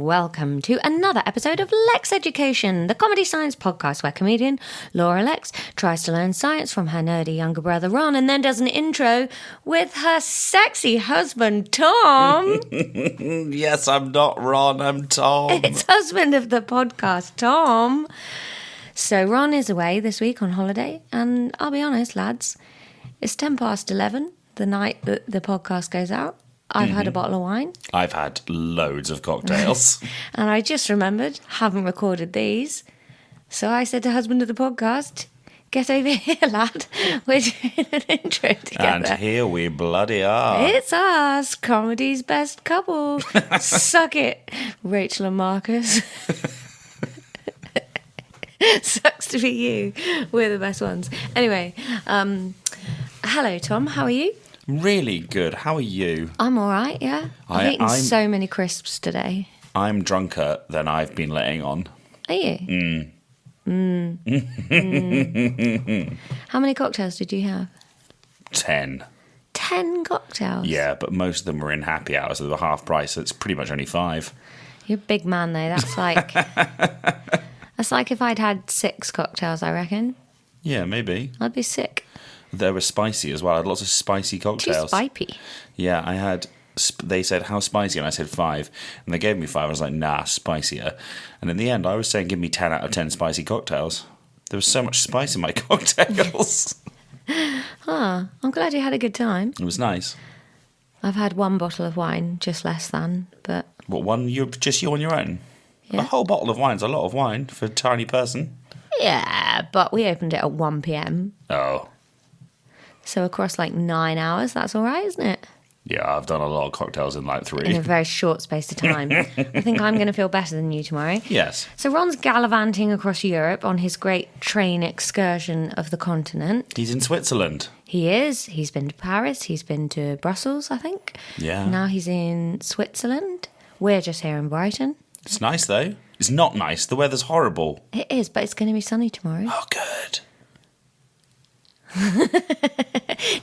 welcome to another episode of Lexx Education, the comedy science podcast where comedian Laura Lexx tries to learn science from her nerdy younger brother Ron and then does an intro with her sexy husband Tom. Yes, I'm not Ron, I'm Tom. It's husband of the podcast, Tom. So Ron is away this week on holiday, and I'll be honest, lads, it's 11:10 the night that the podcast goes out. I've had a bottle of wine. I've had loads of cocktails. And I just remembered, haven't recorded these. So I said to husband of the podcast, get over here, lad. We're doing an intro together. And here we bloody are. It's us, comedy's best couple. Suck it, Rachel and Marcus. Sucks to be you. We're the best ones. Anyway, hello, Tom. How are you? Really good. How are you? I'm all right, yeah. I've eaten so many crisps today. I'm drunker than I've been letting on. Are you? How many cocktails did you have? 10. 10 cocktails? Yeah, but most of them were in happy hours, so they were half price, so it's pretty much only 5. You're a big man, though. That's like... that's like if I'd had 6 cocktails, I reckon. Yeah, maybe. I'd be sick. They were spicy as well. I had lots of spicy cocktails. Too spicy. Yeah, I had... They said, how spicy? And I said 5. And they gave me 5. I was like, nah, spicier. And in the end, I was saying, give me 10 out of 10 spicy cocktails. There was so much spice in my cocktails. I'm glad you had a good time. It was nice. I've had 1 bottle of wine, just less than, but... What, one? Just you on your own? Yeah. A whole bottle of wine's a lot of wine for a tiny person. Yeah, but we opened it at 1 p.m. Oh. So across like 9 hours, that's all right, isn't it? Yeah, I've done a lot of cocktails in like 3. In a very short space of time. I think I'm going to feel better than you tomorrow. Yes. So Ron's gallivanting across Europe on his great train excursion of the continent. He's in Switzerland. He is. He's been to Paris. He's been to Brussels, I think. Yeah. Now he's in Switzerland. We're just here in Brighton. It's nice, though. It's not nice. The weather's horrible. It is, but it's going to be sunny tomorrow. Oh, good.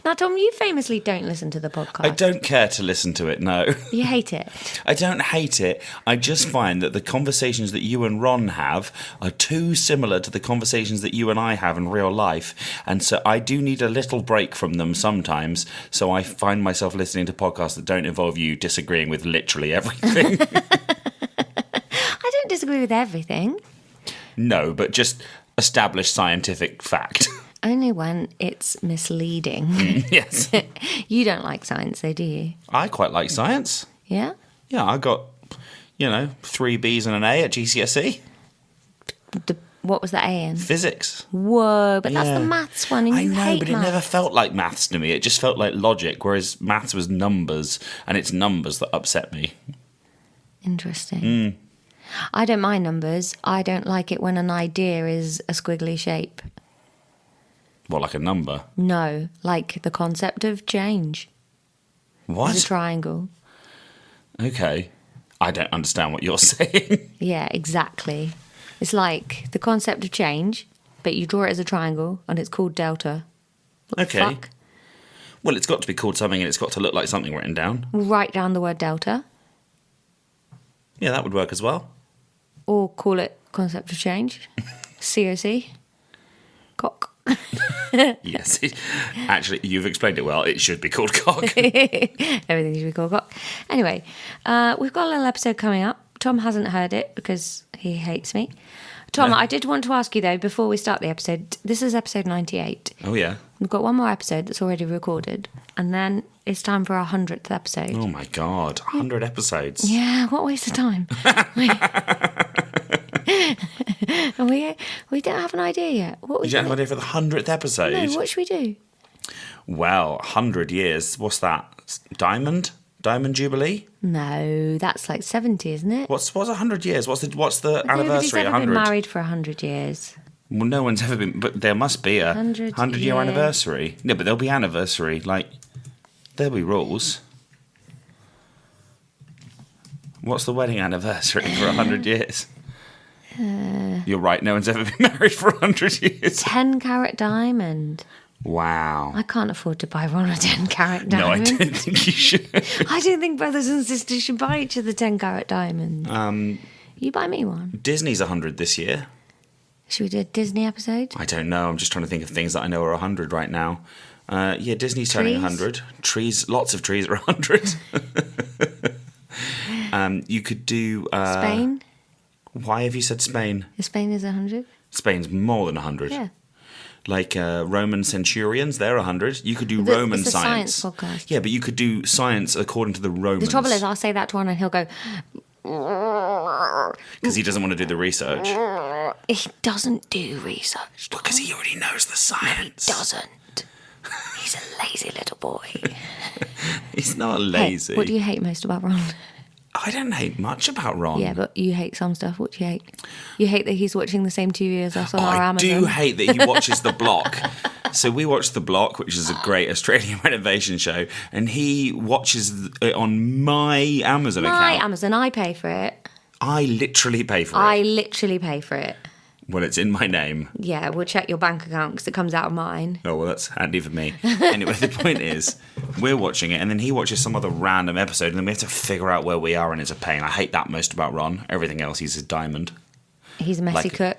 Now, Tom, you famously don't listen to the podcast. I don't care to listen to it, no. You hate it. I don't hate it. I just find that the conversations that you and Ron have are too similar to the conversations that you and I have in real life. And so I do need a little break from them sometimes. So I find myself listening to podcasts that don't involve you disagreeing with literally everything. I don't disagree with everything. No, but just established scientific fact. Only when it's misleading. Yes. You don't like science, though, do you? I quite like science. Yeah? Yeah, I got, 3 Bs and an A at GCSE. What was the A in? Physics. Whoa, but that's the maths one, and you hate but maths. it never felt like maths to me. It just felt like logic, whereas maths was numbers, and it's numbers that upset me. Interesting. I don't mind numbers. I don't like it when an idea is a squiggly shape. What, like a number? No, like the concept of change. What? It's a triangle. Okay. I don't understand what you're saying. Yeah, exactly. It's like the concept of change, but you draw it as a triangle, and it's called delta. What the Okay. fuck? Well, it's got to be called something, and it's got to look like something written down. We'll write down the word delta, Yeah, that would work as well. or call it concept of change. COC. Cock. Yes. Actually, you've explained it well. It should be called cock. Everything should be called cock. Anyway, we've got a little episode coming up. Tom hasn't heard it because he hates me. Tom, No. I did want to ask you, though, before we start the episode, this is episode 98. Oh, yeah. We've got one more episode that's already recorded, and then it's time for our 100th episode. Oh, my God. 100 episodes. Yeah, what a waste of time. And we don't have an idea yet. What Did you have an idea for the 100th episode? No, what should we do? Well, 100 years. What's that? Diamond Jubilee? No, that's like 70, isn't it? What's 100 years? What's the Nobody's anniversary? ever 100. been married for 100 years. Well, no one's ever been, but there must be a 100 year anniversary. No, but there'll be anniversary. Like, there'll be rules. What's the wedding anniversary for 100 years? You're right. No one's ever been married for 100 years. 10 carat diamond. Wow. I can't afford to buy Ron a 10-carat No, I diamond. don't think you should. I don't think brothers and sisters should buy each other 10-carat diamonds. You buy me one. Disney's 100 this year. Should we do a Disney episode? I don't know. I'm just trying to think of things that I know are 100 right now. Disney's turning 100. Trees, lots of trees are 100. You could do... Spain? Why have you said Spain? Spain is 100. Spain's more than 100. Yeah. Like Roman centurions, they're 100. You could do Roman it's a science. science podcast. Yeah, but you could do science according to the Romans. The trouble is, I'll say that to Ron and he'll go... Because he doesn't want to do the research. He doesn't do research. Because he already knows the science. He doesn't. He's a lazy little boy. He's not lazy. Hey, what do you hate most about Ron? I don't hate much about Ron. Yeah, but you hate some stuff. What do you hate? You hate that he's watching the same TV as us on our I Amazon. do hate that he watches The Block. So we watch The Block, which is a great Australian renovation show, and he watches it on my Amazon account. My Amazon, I pay for it. I literally pay for it. I literally pay for it. Well, it's in my name. Yeah, we'll check your bank account because it comes out of mine. Oh, well, that's handy for me. Anyway, the point is, we're watching it, and then he watches some other random episode, and then we have to figure out where we are, and it's a pain. I hate that most about Ron. Everything else, he's a diamond. He's a messy cook.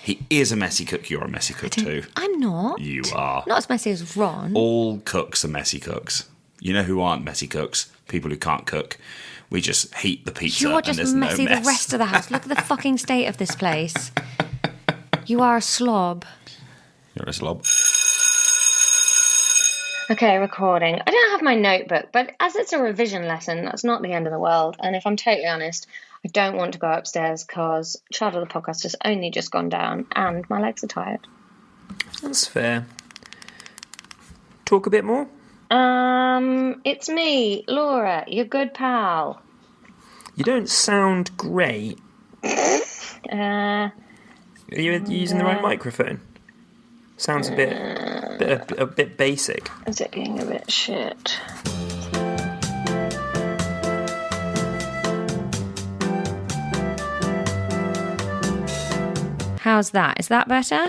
He is a messy cook. You're a messy cook, too. I'm not. You are. Not as messy as Ron. All cooks are messy cooks. You know who aren't messy cooks? People who can't cook. We just heat the pizza, You're and just there's messy no mess. the rest of the house. Look at the fucking state of this place. You are a slob. You're a slob. Okay, recording. I don't have my notebook, but as it's a revision lesson, that's not the end of the world. And if I'm totally honest, I don't want to go upstairs because Child of the Podcast has only just gone down and my legs are tired. That's fair. Talk a bit more? It's me, Laura, your good pal. You don't sound great. Are you using the right microphone? Sounds a bit basic. Is it being a bit shit? How's that? Is that better?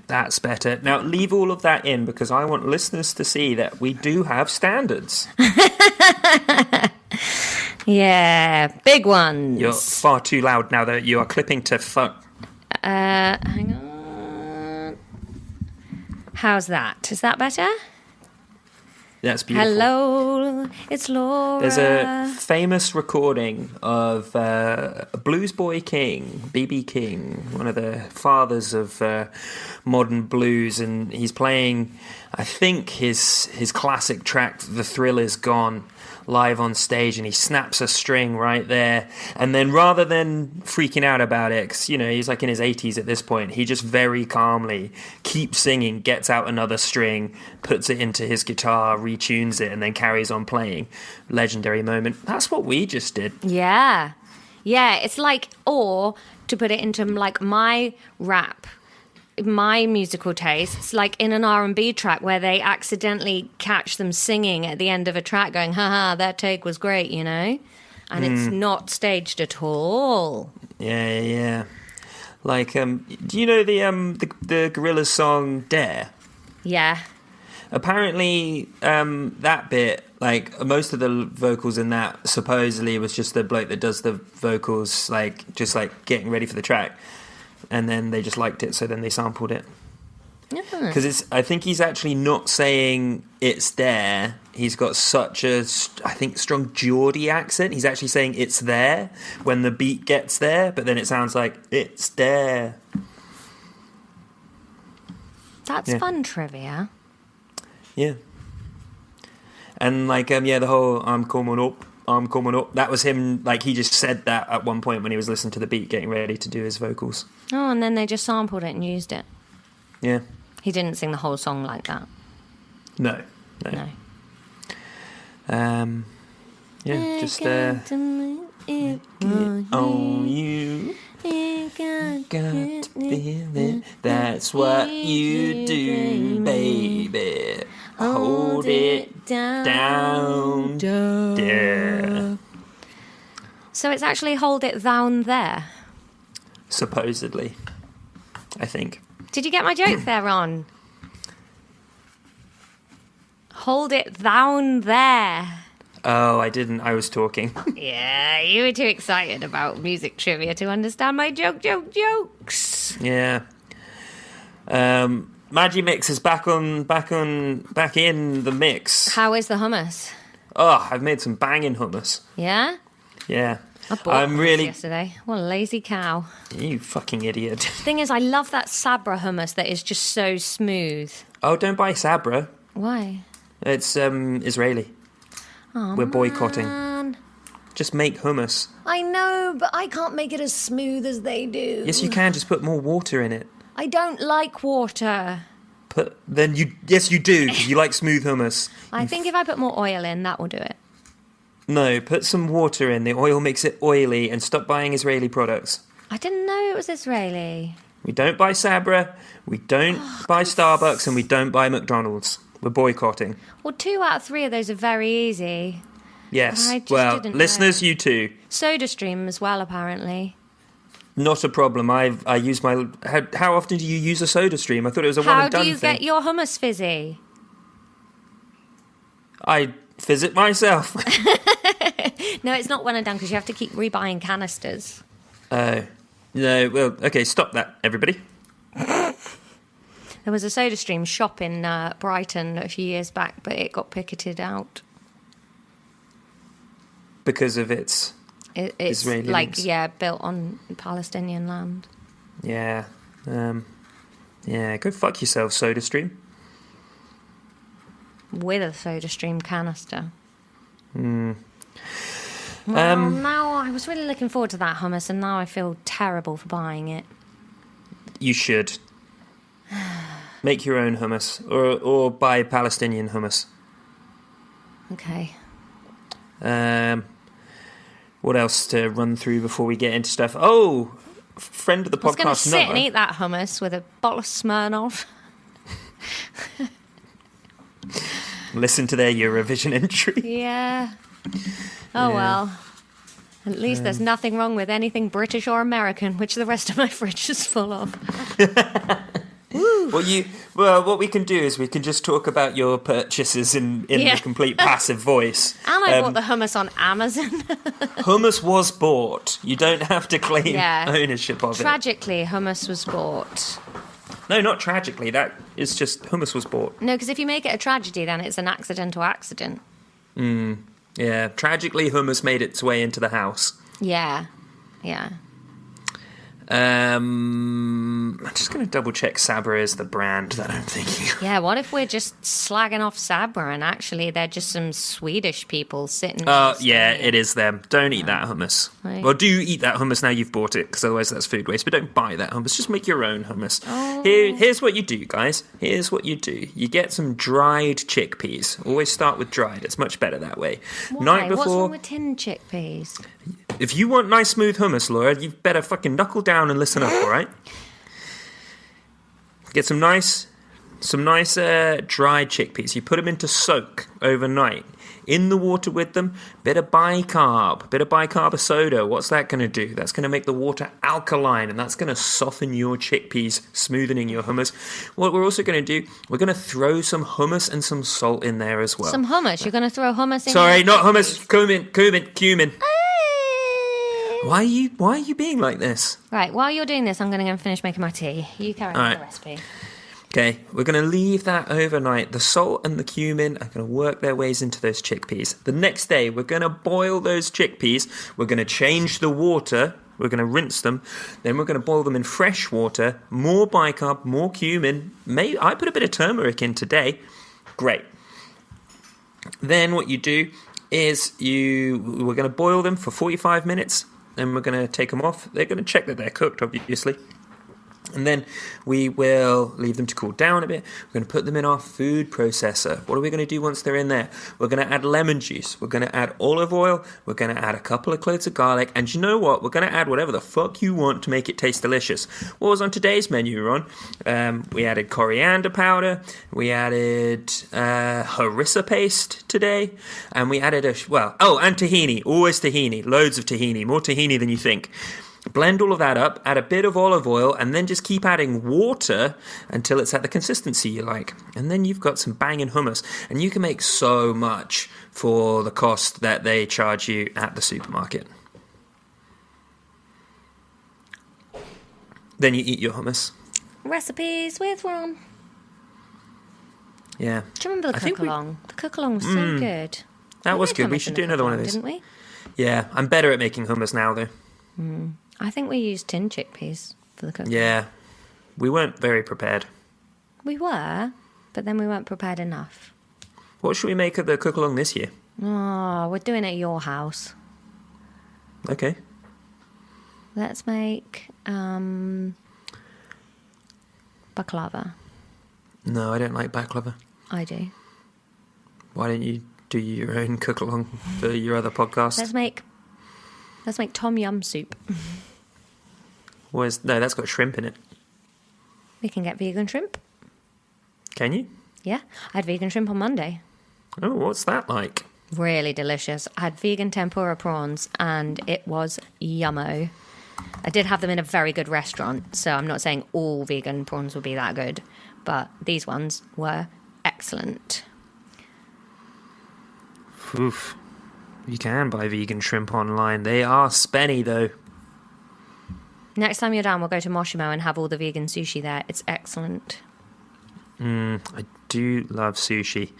That's better. Now, leave all of that in because I want listeners to see that we do have standards. Yeah, big ones. You're far too loud now that you are clipping to phone. Hang on. How's that? Is that better? That's beautiful. Hello, it's Laura. There's a famous recording of Blues Boy King, B.B. King, one of the fathers of modern blues, and he's playing, I think, his classic track, The Thrill Is Gone, live on stage, and he snaps a string right there, and then rather than freaking out about it, 'cause, you know, he's like in his 80s at this point, he just very calmly keeps singing, gets out another string, puts it into his guitar, retunes it, and then carries on playing. Legendary moment. That's what we just did. Yeah. Yeah, it's like, or to put it into like my rap, my musical tastes, like in an R&B track where they accidentally catch them singing at the end of a track going, haha, that take was great, you know? And it's not staged at all. Yeah. Like, do you know the Gorillaz song Dare? Yeah. Apparently, that bit, like, most of the vocals in that supposedly was just the bloke that does the vocals, like, just, like, getting ready for the track. And then they just liked it, so then they sampled it. Because I think he's actually not saying it's there. He's got such a, I think, strong Geordie accent. He's actually saying it's there when the beat gets there, but then it sounds like it's there. That's fun trivia. Yeah. And, like, the whole I'm coming up, that was him, like, he just said that at one point when he was listening to the beat, getting ready to do his vocals. Oh, and then they just sampled it and used it. Yeah. He didn't sing the whole song like that. No. Just it on you. Got to feel it. That's what you do, baby. Hold it down. Yeah. So it's actually hold it down there. Supposedly, I think. Did you get my joke there, Ron? Hold it down there. Oh, I didn't. I was talking. Yeah, you were too excited about music trivia to understand my jokes. Yeah. Magimix is back in the mix. How is the hummus? Oh, I've made some banging hummus. Yeah? Yeah. I bought hummus yesterday. What a lazy cow. You fucking idiot. Thing is, I love that Sabra hummus that is just so smooth. Oh, don't buy Sabra. Why? It's Israeli. Oh, we're boycotting. Man. Just make hummus. I know, but I can't make it as smooth as they do. Yes, you can. Just put more water in it. I don't like water. Yes, you do. You like smooth hummus. I think if I put more oil in, that will do it. No, put some water in. The oil makes it oily, and stop buying Israeli products. I didn't know it was Israeli. We don't buy Sabra, we don't buy Starbucks, and we don't buy McDonald's. We're boycotting. Well, 2 out of 3 of those are very easy. Yes. Well, listeners, you too. SodaStream as well, apparently. Not a problem. I use my... How often do you use a SodaStream? I thought it was a one and done thing. How do you get your hummus fizzy? I fizz it myself. No, it's not one and done because you have to keep rebuying canisters. Oh. No, well, okay, stop that, everybody. There was a SodaStream shop in Brighton a few years back, but it got picketed out. Because of its Israeli links. Built on Palestinian land. Yeah. Go fuck yourself, SodaStream. With a SodaStream canister. Hmm. Well, now I was really looking forward to that hummus, and now I feel terrible for buying it. You should. Make your own hummus, or buy Palestinian hummus. Okay. What else to run through before we get into stuff? Oh, friend of the podcast, I was going to sit and eat that hummus with a bottle of Smirnoff. Listen to their Eurovision entry. Yeah. Oh, yeah. Well. At least there's nothing wrong with anything British or American, which the rest of my fridge is full of. What we can do is we can just talk about your purchases in the complete passive voice. And I bought the hummus on Amazon. Hummus was bought. You don't have to claim ownership of it. Tragically, hummus was bought. No, not tragically. That is just hummus was bought. No, because if you make it a tragedy, then it's an accidental accident. Yeah, tragically, hummus made its way into the house. Yeah. I'm just going to double check Sabra is the brand that I'm thinking of. Yeah, what if we're just slagging off Sabra and actually they're just some Swedish people sitting... Oh, yeah, it is them. Don't eat that hummus. Right. Well, do eat that hummus now you've bought it, because otherwise that's food waste. But don't buy that hummus. Just make your own hummus. Oh. Here's what you do, guys. Here's what you do. You get some dried chickpeas. Always start with dried. It's much better that way. Why? Night before... What's wrong with tinned chickpeas? If you want nice smooth hummus, Laura, you better fucking knuckle down and listen up, all right? Get some nice dried chickpeas. You put them into soak overnight. In the water with them, bit of bicarb of soda. What's that going to do? That's going to make the water alkaline, and that's going to soften your chickpeas, smoothing your hummus. What we're also going to do, we're going to throw some hummus and some salt in there as well. Some hummus? You're going to throw hummus in? Sorry, not hummus. Cumin. Why are you being like this? Right, while you're doing this, I'm going to go and finish making my tea. You carry on with the recipe. Okay, we're going to leave that overnight. The salt and the cumin are going to work their ways into those chickpeas. The next day, we're going to boil those chickpeas. We're going to change the water. We're going to rinse them. Then we're going to boil them in fresh water. More bicarb, more cumin. I put a bit of turmeric in today. Great. Then what you do is we're going to boil them for 45 minutes. Then we're going to take them off. They're going to check that they're cooked, obviously. And then we will leave them to cool down a bit. We're going to put them in our food processor. What are we going to do once they're in there? We're going to add lemon juice. We're going to add olive oil. We're going to add a couple of cloves of garlic. And you know what? We're going to add whatever the fuck you want to make it taste delicious. What was on today's menu, Ron? We added coriander powder. We added harissa paste today. And we added and tahini. Always tahini. Loads of tahini. More tahini than you think. Blend all of that up, add a bit of olive oil, and then just keep adding water until it's at the consistency you like. And then you've got some banging hummus. And you can make so much for the cost that they charge you at the supermarket. Then you eat your hummus. Recipes with Ron. Yeah. Do you remember the cook-along? The cook-along was so good. That was good. made We hummus should in do the another one of cook-along, these. Didn't Yeah, I'm better at making hummus now, though. we? I think we used tin chickpeas for the cook-along. Yeah. We weren't very prepared. We were, but then we weren't prepared enough. What should we make of the cook-along this year? Oh, we're doing it at your house. Okay. Let's make baklava. No, I don't like baklava. I do. Why don't you do your own cook-along for your other podcast? Let's make tom yum soup. No, that's got shrimp in it. We can get vegan shrimp. Can you? Yeah, I had vegan shrimp on Monday. Oh, what's that like? Really delicious. I had vegan tempura prawns and it was yummo. I did have them in a very good restaurant, so I'm not saying all vegan prawns will be that good, but these ones were excellent. Oof. You can buy vegan shrimp online. They are spenny, though. Next time you're down, we'll go to Moshimo and have all the vegan sushi there. It's excellent. I do love sushi.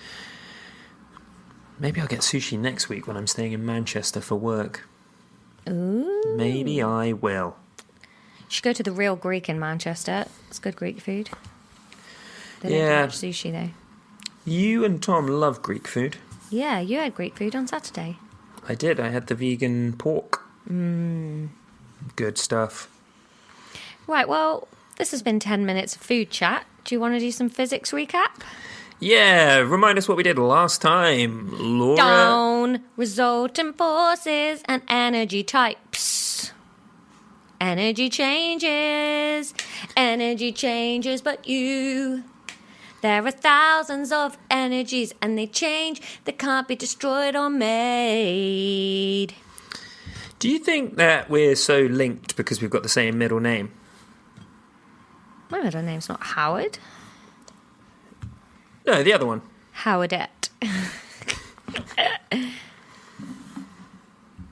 Maybe I'll get sushi next week when I'm staying in Manchester for work. Ooh. Maybe I will. You should go to the Real Greek in Manchester. It's good Greek food. They don't do Yeah. much sushi, though. You and Tom love Greek food. Yeah, you had Greek food on Saturday. I did. I had the vegan pork. Good stuff. Right, well, this has been 10 minutes of food chat. Do you want to do some physics recap? Yeah, remind us what we did last time, Laura. Down, resultant forces and energy types. Energy changes, but you. There are thousands of energies and they change, they can't be destroyed or made. Do you think that we're so linked because we've got the same middle name? My middle name's not Howard. No, the other one. Howardette.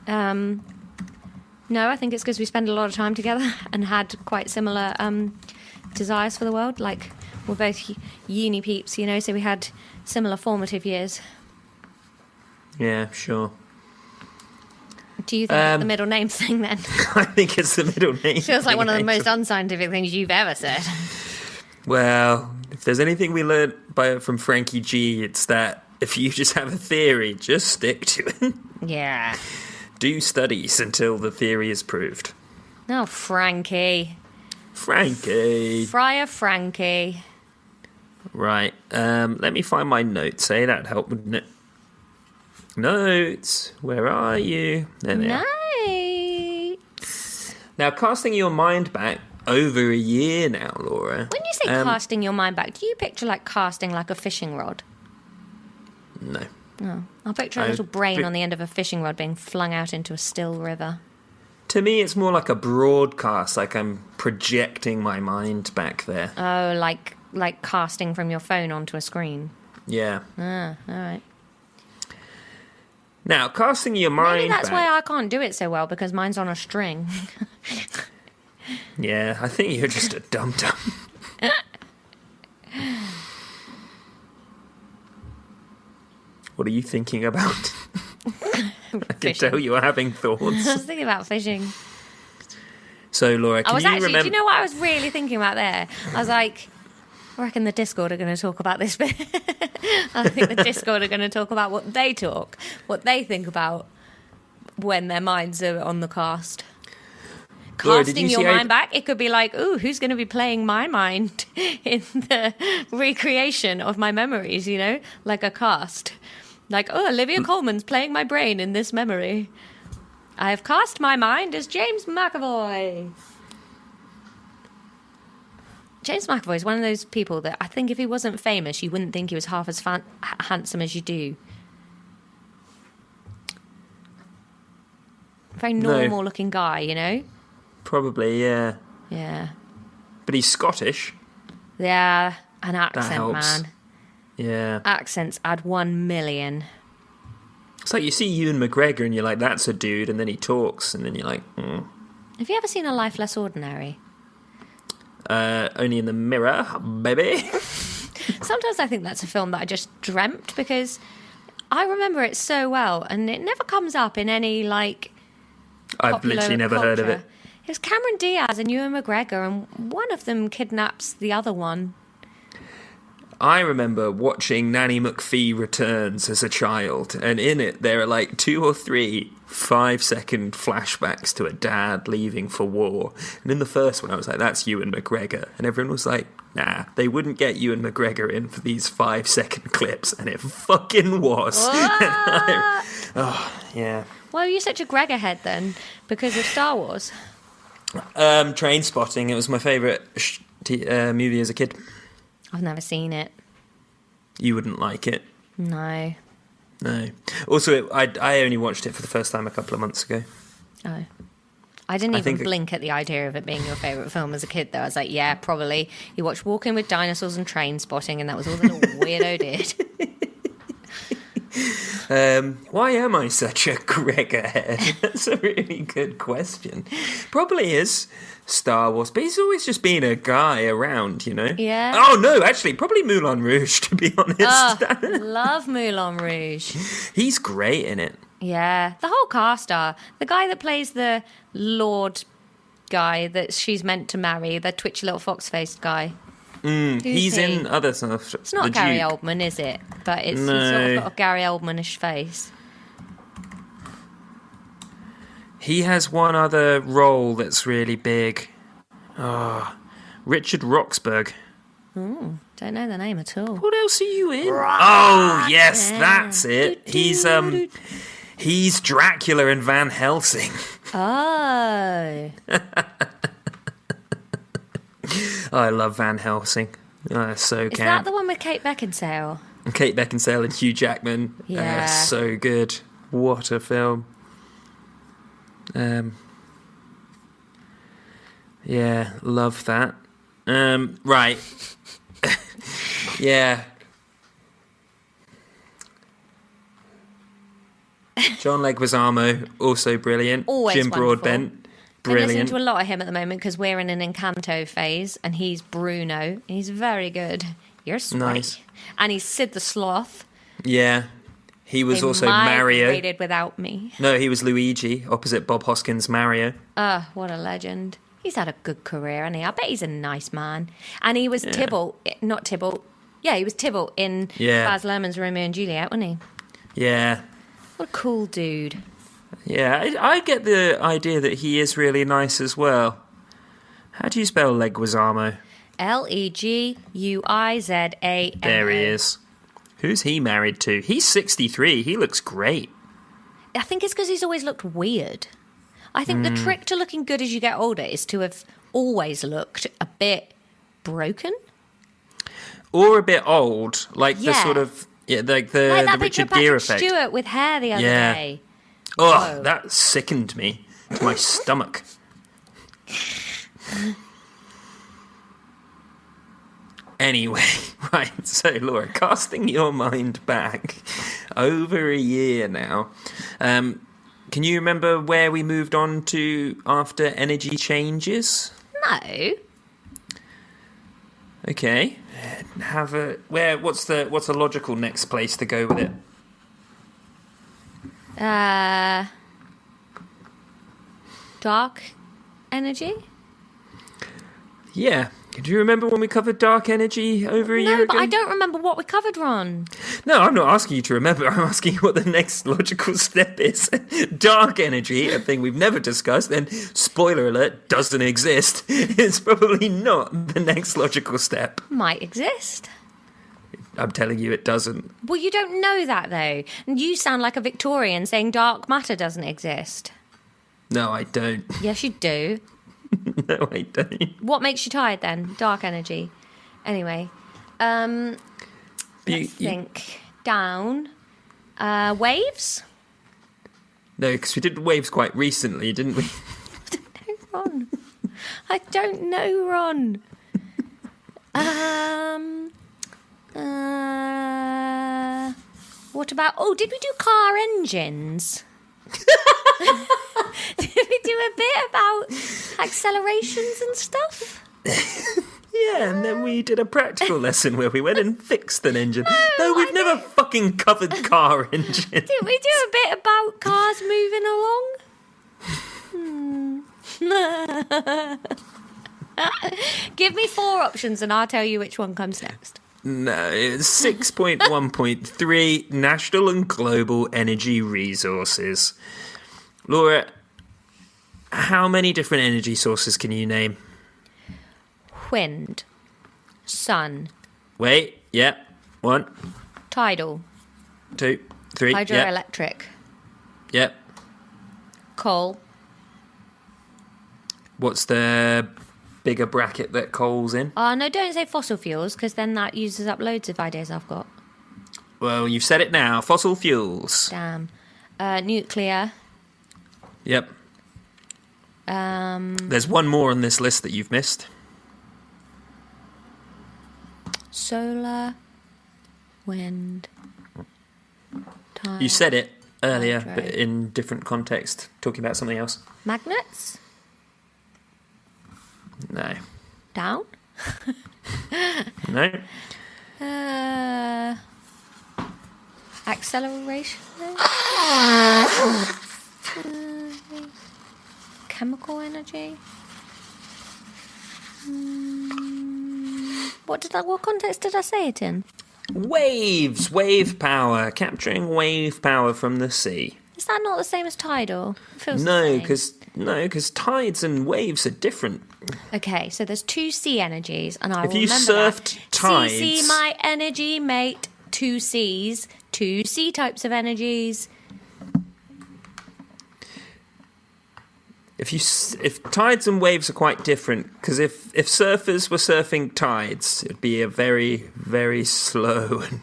No, I think it's because we spend a lot of time together and had quite similar desires for the world. Like, we're both uni peeps, you know, so we had similar formative years. Yeah, sure. Do you think it's the middle name thing then? I think it's the middle name. Feels like one of the most actually. unscientific things you've ever said. Well, if there's anything we learned from Frankie G, it's that if you just have a theory, just stick to it. Yeah. Do studies until the theory is proved. Oh, Frankie. Frankie. Friar Frankie. Right. Let me find my notes. That'd help, wouldn't it? Notes. Where are you? There they are. Nice. Now, casting your mind back over a year now, Laura. When you say casting your mind back, do you picture like casting like a fishing rod? No. No. I'll picture a little brain on the end of a fishing rod being flung out into a still river. To me, it's more like a broadcast, like I'm projecting my mind back there. Oh, like casting from your phone onto a screen. Yeah. Ah, all right. Now, casting your mind Maybe that's back. why I can't do it so well, because mine's on a string. Yeah, I think you're just a dum-dum. What are you thinking about? I can tell you're having thoughts. I was thinking about fishing. So, Laura, can you do remember? you know what I was really thinking about there? I was like, I reckon the Discord are going to talk about this bit. I think the Discord are going to talk about what they think about when their minds are on the cast. Laura, did Casting you your see mind back, it could be like, ooh, who's going to be playing my mind in the recreation of my memories, you know? Like a cast. Like, oh, Olivia Colman's playing my brain in this memory. I have cast my mind as James McAvoy. James McAvoy is one of those people that I think if he wasn't famous, you wouldn't think he was half as handsome as you do. Very normal looking guy, you know? Probably, yeah. Yeah. But he's Scottish. Yeah, an accent, helps. man. Yeah. Accents add 1 million. It's like you see Ewan McGregor and you're like, that's a dude, and then he talks, and then you're like, Have you ever seen A Life Less Ordinary? Only in the mirror, baby. Sometimes I think that's a film that I just dreamt because I remember it so well, and it never comes up in any, like, I've popular literally never heard of it. culture. It was Cameron Diaz and Ewan McGregor, and one of them kidnaps the other one. I remember watching Nanny McPhee Returns as a child, and in it there are like 2 or 3 5-second flashbacks to a dad leaving for war. And in the first one I was like, that's Ewan McGregor. And everyone was like, nah, they wouldn't get Ewan McGregor in for these 5-second clips. And it fucking was. Yeah. Why are you such a Gregorhead then? Because of Star Wars? Train Spotting, it was my favourite movie as a kid. I've never seen it. You wouldn't like it. No. No. Also, I only watched it for the first time a couple of months ago. Oh. I didn't even think blink at the idea of it being your favourite film as a kid, though. I was like, yeah, probably. You watched Walking with Dinosaurs and Train Spotting, and that was all the little weirdo did. Why am I such a Gregorhead? That's a really good question. Probably is Star Wars, but he's always just been a guy around, you know? Yeah. Oh, no, actually, probably Moulin Rouge, to be honest. Love Moulin Rouge. He's great in it. Yeah. The whole cast are. The guy that plays the Lord guy that she's meant to marry, the twitchy little fox-faced guy. He's he? in other stuff. It's not Gary Oldman, is it? But it's sort of got a Gary Oldman-ish face. He has one other role that's really big. Richard Roxburgh. Don't know the name at all. What else are you in? Oh, yes, that's it. He's Dracula in Van Helsing. Oh. I love Van Helsing. So Is camp. that the one with Kate Beckinsale? Kate Beckinsale and Hugh Jackman. Yeah. So good. What a film. Yeah, love that. Right. Yeah. John Leguizamo, also brilliant. Always Jim wonderful. Broadbent, I'm listening brilliant. to a lot of him at the moment because we're in an Encanto phase, and he's Bruno. He's very good. You're sweet. Nice. And he's Sid the Sloth. Yeah. He was They also Mario. migrated without me. No, he was Luigi, opposite Bob Hoskins' Mario. What a legend. He's had a good career, hasn't he? I bet he's a nice man. And he was Tybalt, not Tybalt. Yeah, he was Tybalt in Baz Luhrmann's Romeo and Juliet, wasn't he? Yeah. What a cool dude. Yeah, I get the idea that he is really nice as well. How do you spell Leguizamo? Leguizamo. There he is. Who's he married to? He's 63. He looks great. I think it's because he's always looked weird. I think the trick to looking good as you get older is to have always looked a bit broken. Or a bit old. Like the Yeah. sort of... Yeah, like Like that the picture Richard of Gere Patrick effect. Stewart with hair the other day. Oh, Whoa. that sickened me to my stomach. Anyway, right, so Laura, casting your mind back over a year now, can you remember where we moved on to after energy changes? No. Okay, what's a logical next place to go with it? Dark energy? Yeah. Do you remember when we covered dark energy over a year No, ago? but I don't remember what we covered, Ron. No, I'm not asking you to remember. I'm asking you what the next logical step is. Dark energy, a thing we've never discussed, and spoiler alert, doesn't exist. It's probably not the next logical step. Might exist. I'm telling you it doesn't. Well, you don't know that, though. And you sound like a Victorian saying dark matter doesn't exist. No, I don't. Yes, you do. No, I don't. What makes you tired, then? Dark energy. Anyway. Let's think. Down. Waves? No, because we did waves quite recently, didn't we? Ron. I don't know, Ron. What about... Oh, did we do car engines? Did we do a bit about accelerations and stuff? Yeah, and then we did a practical lesson where we went and fixed an engine. No, we've never fucking covered car engines. Did we do a bit about cars moving along? Give me 4 options and I'll tell you which one comes next. No, it's 6.1.3 National and Global Energy Resources. Laura, how many different energy sources can you name? Wind. Sun. Wait, yeah. 1, Tidal. 2, 3, Hydroelectric. Yep. Coal. What's the bigger bracket that coal's in? Oh, no, don't say fossil fuels, because then that uses up loads of ideas I've got. Well, you've said it now. Fossil fuels. Damn. Nuclear. Yep. There's one more on this list that you've missed. Solar. Wind. Tide. You said it earlier, Hydro. but in different context, talking about something else. Magnets. No. Down. No. Acceleration. Chemical energy. What context did I say it in? Waves. Wave power. Capturing wave power from the sea. Is that not the same as tidal? It feels No, the same. because tides and waves are different. Okay, so there's 2 sea energies, and I If will you remember surfed that. tides- See my energy, mate. 2 seas, 2 sea types of energies. If tides and waves are quite different, because if surfers were surfing tides, it'd be a very, very slow and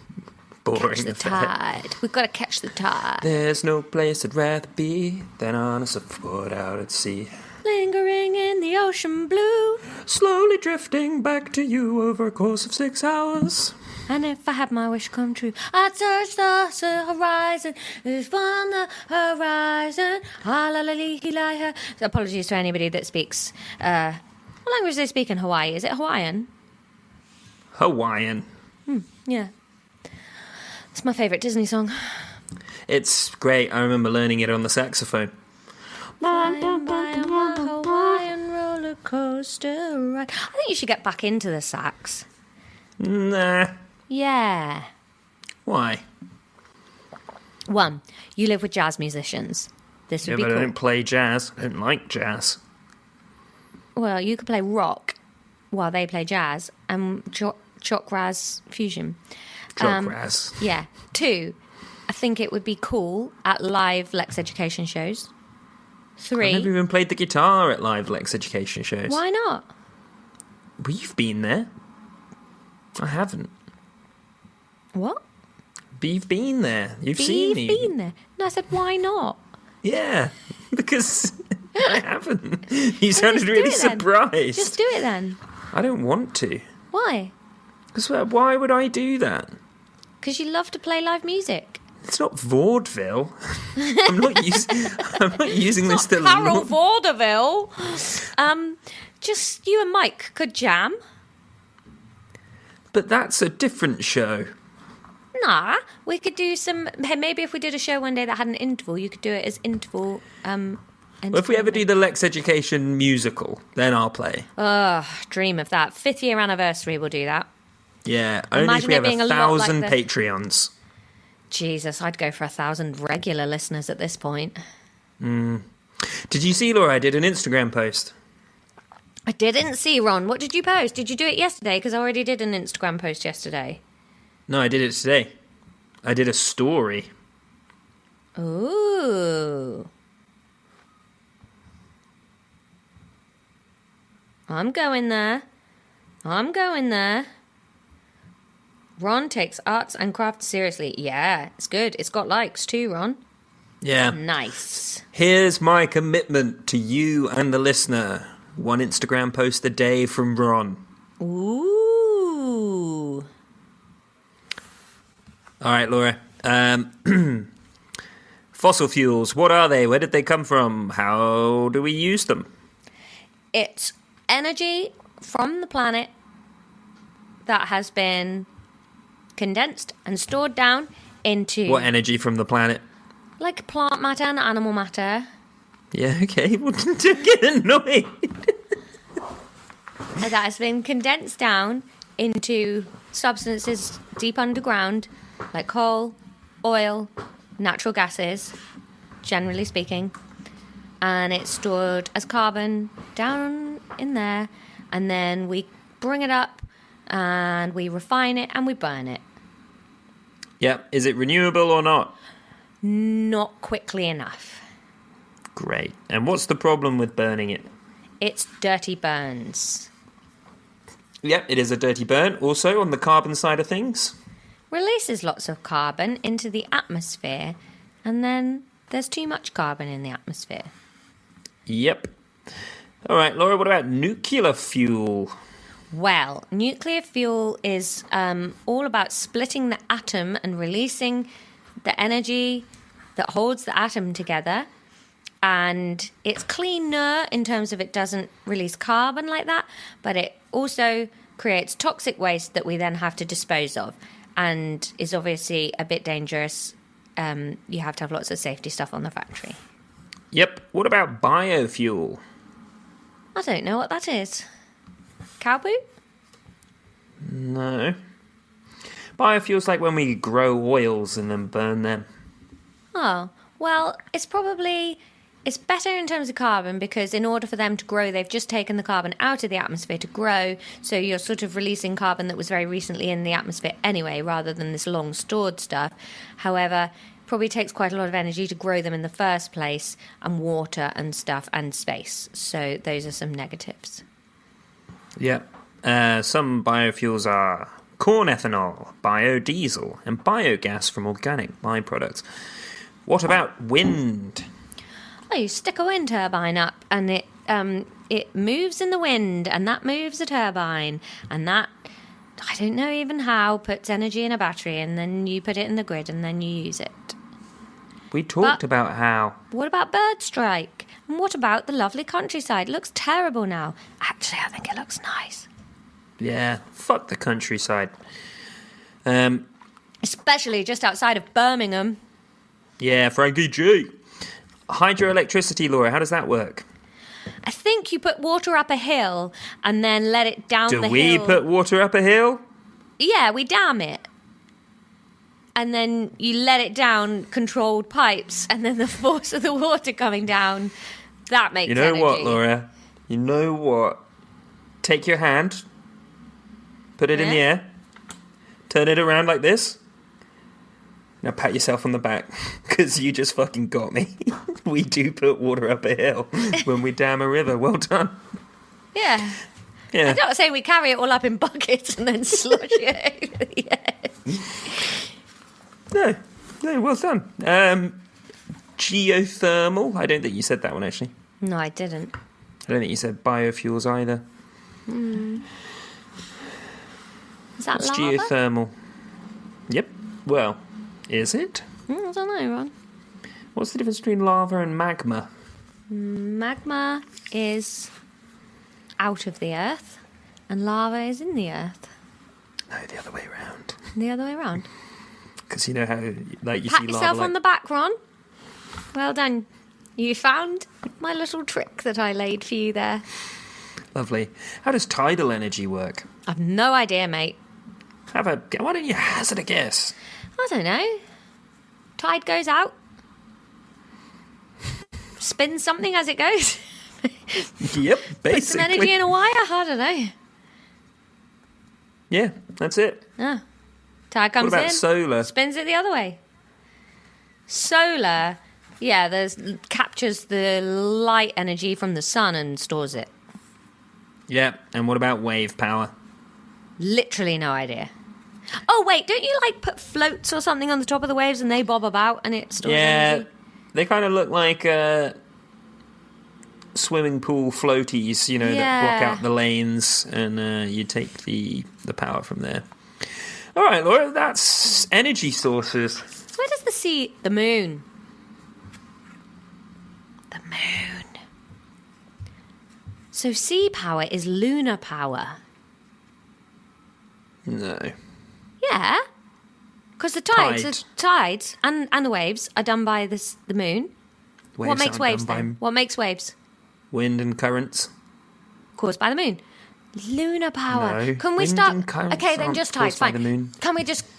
boring Catch the affair. tide. We've got to catch the tide. There's no place I'd rather be than on a surfboard out at sea. Lingering in the ocean blue. Slowly drifting back to you over a course of 6 hours. And if I had my wish come true, I'd search the horizon. It's on the horizon. Apologies to anybody that speaks. What language do they speak in Hawaii? Is it Hawaiian? Hawaiian. Yeah. It's my favourite Disney song. It's great. I remember learning it on the saxophone. Flying by on my Hawaiian roller coaster ride. I think you should get back into the sax. Nah. Yeah. Why? 1, you live with jazz musicians. This would Yeah, be but I cool. don't play jazz. I don't like jazz. Well, you could play rock while they play jazz and choc raz fusion. Jock raz. Yeah. 2, I think it would be cool at live Lexx education shows. I've 3, never even played the guitar at live Lexx education shows. why not? Well, you've been there. I haven't. What? But you've been there. You've seen me. You've been there. No, I said, why not? Yeah, because I haven't. You sounded Just do really it then. surprised. Just do it then. I don't want to. Why? Because why would I do that? Because you love to play live music. It's not vaudeville. I'm not using this to Carol Vaudeville. Just you and Mike could jam. But that's a different show. Nah, we could do some. Hey, maybe if we did a show one day that had an interval, you could do it as interval. Well, if we ever do the Lexx Education musical, then I'll play. Dream of that. 5th year anniversary, we'll do that. Yeah, only if Imagine we it have being a 1,000 lot like Patreons. Jesus, I'd go for 1,000 regular listeners at this point. Did you see, Laura? I did an Instagram post. I didn't see, Ron. What did you post? Did you do it yesterday? Because I already did an Instagram post yesterday. No, I did it today. I did a story. Ooh. I'm going there. Ron takes arts and crafts seriously. Yeah, it's good. It's got likes too, Ron. Yeah. Nice. Here's my commitment to you and the listener. 1 Instagram post a day from Ron. Ooh. All right, Laura. Fossil fuels, what are they? Where did they come from? How do we use them? It's energy from the planet that has been condensed and stored down into... What energy from the planet? Like plant matter and animal matter. Yeah, okay. Well, don't get annoyed. That has been condensed down into substances deep underground, like coal, oil, natural gases, generally speaking. And it's stored as carbon down in there. And then we bring it up and we refine it and we burn it. Yeah, is it renewable or not? Not quickly enough. Great. And what's the problem with burning it? It's dirty burns. Yep, it is a dirty burn. Also, on the carbon side of things. Releases lots of carbon into the atmosphere, and then there's too much carbon in the atmosphere. Yep. All right, Laura, what about nuclear fuel? Well, nuclear fuel is all about splitting the atom and releasing the energy that holds the atom together. And it's cleaner in terms of it doesn't release carbon like that, but it also creates toxic waste that we then have to dispose of, and is obviously a bit dangerous. You have to have lots of safety stuff on the factory. Yep. What about biofuel? I don't know what that is. Cow poop? No. Biofuel's like when we grow oils and then burn them. Oh, well, it's better in terms of carbon because in order for them to grow, they've just taken the carbon out of the atmosphere to grow. So you're sort of releasing carbon that was very recently in the atmosphere anyway, rather than this long stored stuff. However, it probably takes quite a lot of energy to grow them in the first place, and water and stuff and space. So those are some negatives. Yep. Some biofuels are corn ethanol, biodiesel, and biogas from organic byproducts. What about wind? Oh, you stick a wind turbine up and it moves in the wind, and that moves a turbine, and that, I don't know even how, puts energy in a battery, and then you put it in the grid and then you use it. We talked about how. What about bird strike? And what about the lovely countryside? It looks terrible now. Actually, I think it looks nice. Yeah, fuck the countryside. Especially just outside of Birmingham. Yeah, Frankie G. Hydroelectricity, Laura, how does that work? I think you put water up a hill and then let it down the hill. Do we put water up a hill? Yeah, we dam it. And then you let it down controlled pipes, and then the force of the water coming down, that makes energy. You know what, Laura? You know what? Take your hand, put it in the air, turn it around like this. Now pat yourself on the back, because you just fucking got me. We do put water up a hill when we dam a river. Well done. Yeah. Yeah. I'm not saying we carry it all up in buckets and then slosh it over the edge. No, well done. Geothermal. I don't think you said that one, actually. No, I didn't. I don't think you said biofuels either. Is that What's lava? geothermal? Yep. Well, is it? I don't know, Ron. What's the difference between lava and magma? Magma is out of the earth, and lava is in the earth. No, the other way around. The other way around. Because you know how, like, you Pat see lava. yourself on the back, Ron. Well done. You found my little trick that I laid for you there. Lovely. How does tidal energy work? I've no idea, mate. Why don't you hazard a guess? I don't know. Tide goes out. Spins something as it goes. Yep, basically. Put some energy in a wire. I don't know. Yeah, that's it. Ah. Tide comes What about in. solar? Spins it the other way. Solar, yeah, captures the light energy from the sun and stores it. Yeah, and what about wave power? Literally no idea. Oh, wait, don't you, like, put floats or something on the top of the waves and they bob about and it stores energy? They kind of look like swimming pool floaties, that Yeah. block out the lanes, and you take the power from there. All right, Laura, that's energy sources. Where does the moon? The moon. So sea power is lunar power. No. Yeah. Because the tides and the waves are done by the moon. What makes waves then? What makes waves? Wind and currents. Caused by the moon. Lunar power. No, Can we wind start? and currents Okay, then aren't just tides. caused by Fine. the moon.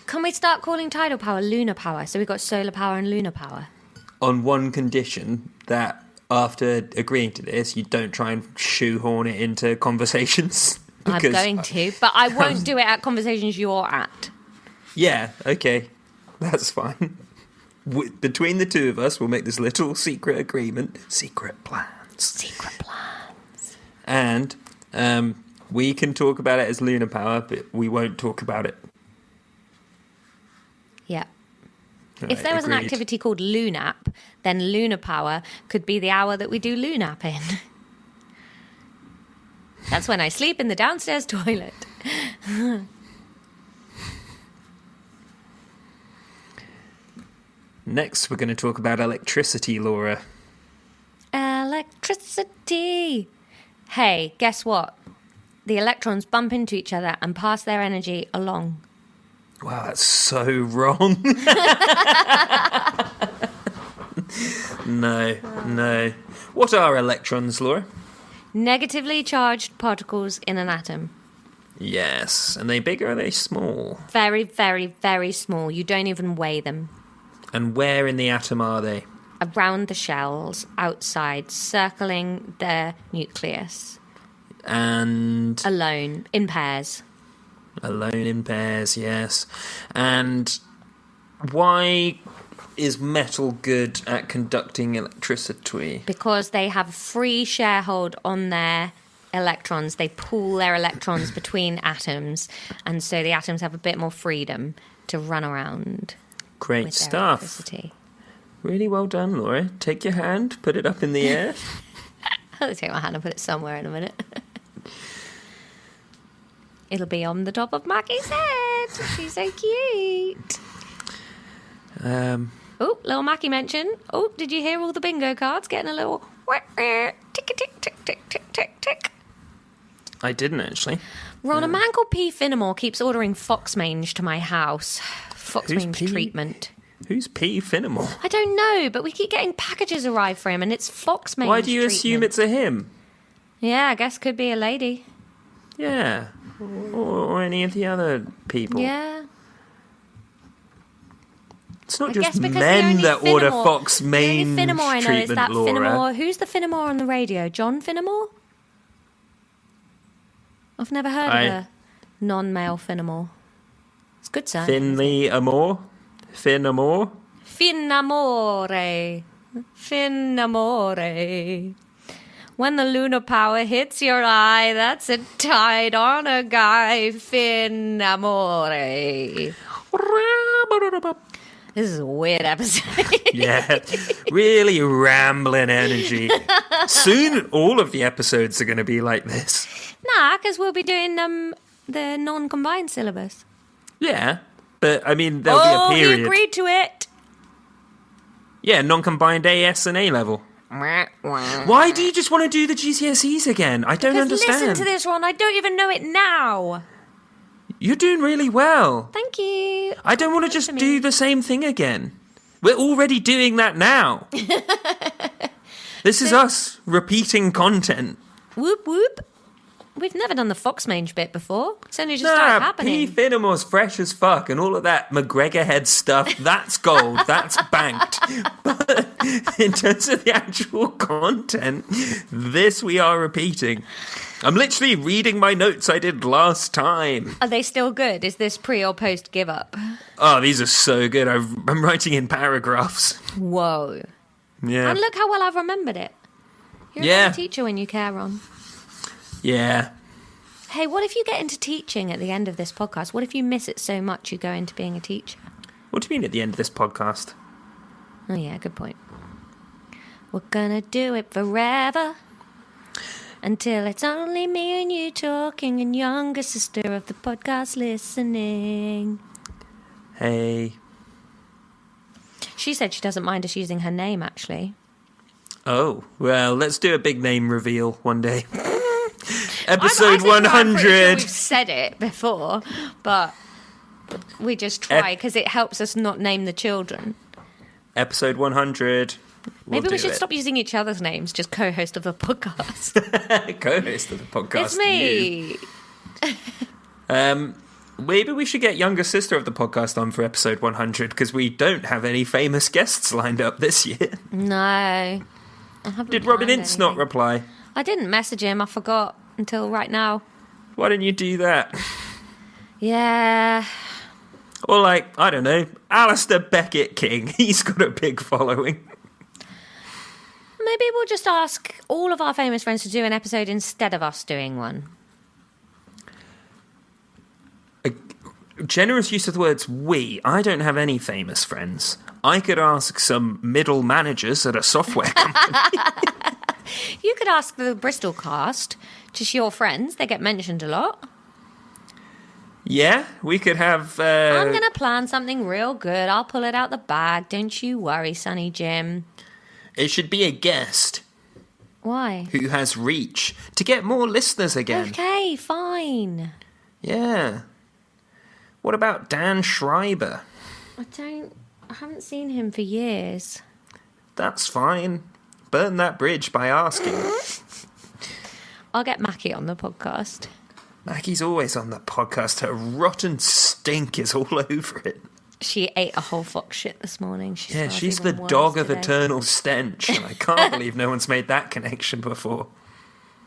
Can we start calling tidal power lunar power? So we've got solar power and lunar power. On one condition, that after agreeing to this, you don't try and shoehorn it into conversations. I'm going to, but I won't do it at conversations you're at. Yeah, okay. That's fine. Between the two of us, we'll make this little secret agreement. Secret plans. Secret plans. And we can talk about it as lunar power, but we won't talk about it. Yeah. Right, If there was an agreed. activity called Lunap, then lunar power could be the hour that we do Lunap in. That's when I sleep in the downstairs toilet. Next, we're going to talk about electricity, Laura. Electricity. Hey, guess what? The electrons bump into each other and pass their energy along. Wow, that's so wrong. No. What are electrons, Laura? Negatively charged particles in an atom. Yes. And they big or are they small? Very, very, very small. You don't even weigh them. And where in the atom are they? Around the shells, outside, circling the nucleus. And Alone, in pairs. alone in pairs, yes. And why is metal good at conducting electricity? Because they have free sharehold on their electrons. They pool their electrons between atoms. And so the atoms have a bit more freedom to run around Great with their stuff. electricity. Really well done, Laura. Take your hand, put it up in the air. I'll take my hand and put it somewhere in a minute. It'll be on the top of Maggie's head. She's so cute. Oh, little Mackie mentioned. Oh, did you hear all the bingo cards getting a little tick tick tick tick tick tick tick? I didn't actually. Ron, a man called P. Finnemore keeps ordering foxmange to my house. Who's Foxmange P? treatment. Who's P. Finnemore? I don't know, but we keep getting packages arrive for him, and it's foxmange. Why do you assume it's a him? Yeah, I guess could be a lady. Yeah. Or any of the other people. Yeah. It's not I just guess because the men only that order Finnemore- fox The only main Finnemore I know is treatment, that Laura. Finnemore. Who's the Finnemore on the radio? John Finnemore? I've never heard of a non-male Finnemore. It's good, sir. Finley Amore? Finnemore? Finnamore. Finnamore. When the lunar power hits your eye, that's a tide on a guy. Finnamore. This is a weird episode. Yeah, really rambling energy. Soon, all of the episodes are going to be like this. Nah, because we'll be doing the non-combined syllabus. Yeah, but I mean, there'll be a period. He agreed to it. Yeah, non-combined AS and A level. Why do you just want to do the GCSEs again? I don't understand. Listen to this, Ron. I don't even know it now. You're doing really well. Thank you. I don't want to just do the same thing again. We're already doing that now. This is us repeating content. Whoop, whoop. We've never done the foxmange bit before. It's only just started happening. P. Finnemore's fresh as fuck, and all of that Gregorhead stuff, that's gold, that's banked. But in terms of the actual content, this we are repeating. I'm literally reading my notes I did last time. Are they still good? Is this pre or post give up? Oh, these are so good. I'm writing in paragraphs. Whoa. Yeah. And look how well I've remembered it. You're a better teacher when you care, Ron. Yeah. Hey, what if you get into teaching at the end of this podcast? What if you miss it so much you go into being a teacher? What do you mean at the end of this podcast? Oh, yeah, good point. We're gonna do it forever. Until it's only me and you talking and younger sister of the podcast listening. Hey. She said she doesn't mind us using her name, actually. Oh, well, let's do a big name reveal one day. I'm 100. pretty sure we've said it before, but we just try because it helps us not name the children. Episode 100. Maybe we should stop using each other's names, just co-host of the podcast. Co-host of the podcast. It's me. Maybe we should get younger sister of the podcast on for episode 100 because we don't have any famous guests lined up this year. No. I haven't Did Robin planned Ince not anything. reply? I didn't message him. I forgot until right now. Why didn't you do that? Yeah. Or like, I don't know, Alistair Beckett King. He's got a big following. Maybe we'll just ask all of our famous friends to do an episode instead of us doing one. A generous use of the words we. I don't have any famous friends. I could ask some middle managers at a software company. You could ask the Bristol cast, just your friends. They get mentioned a lot. Yeah, we could have... I'm going to plan something real good. I'll pull it out the bag. Don't you worry, Sonny Jim. It should be a guest Why? who has reach to get more listeners again. Okay, fine. Yeah. What about Dan Schreiber? I haven't seen him for years. That's fine. Burn that bridge by asking. I'll get Mackie on the podcast. Maggie's always on the podcast. Her rotten stink is all over it. She ate a whole fox shit this morning. She's the dog of eternal stench. And I can't believe no one's made that connection before.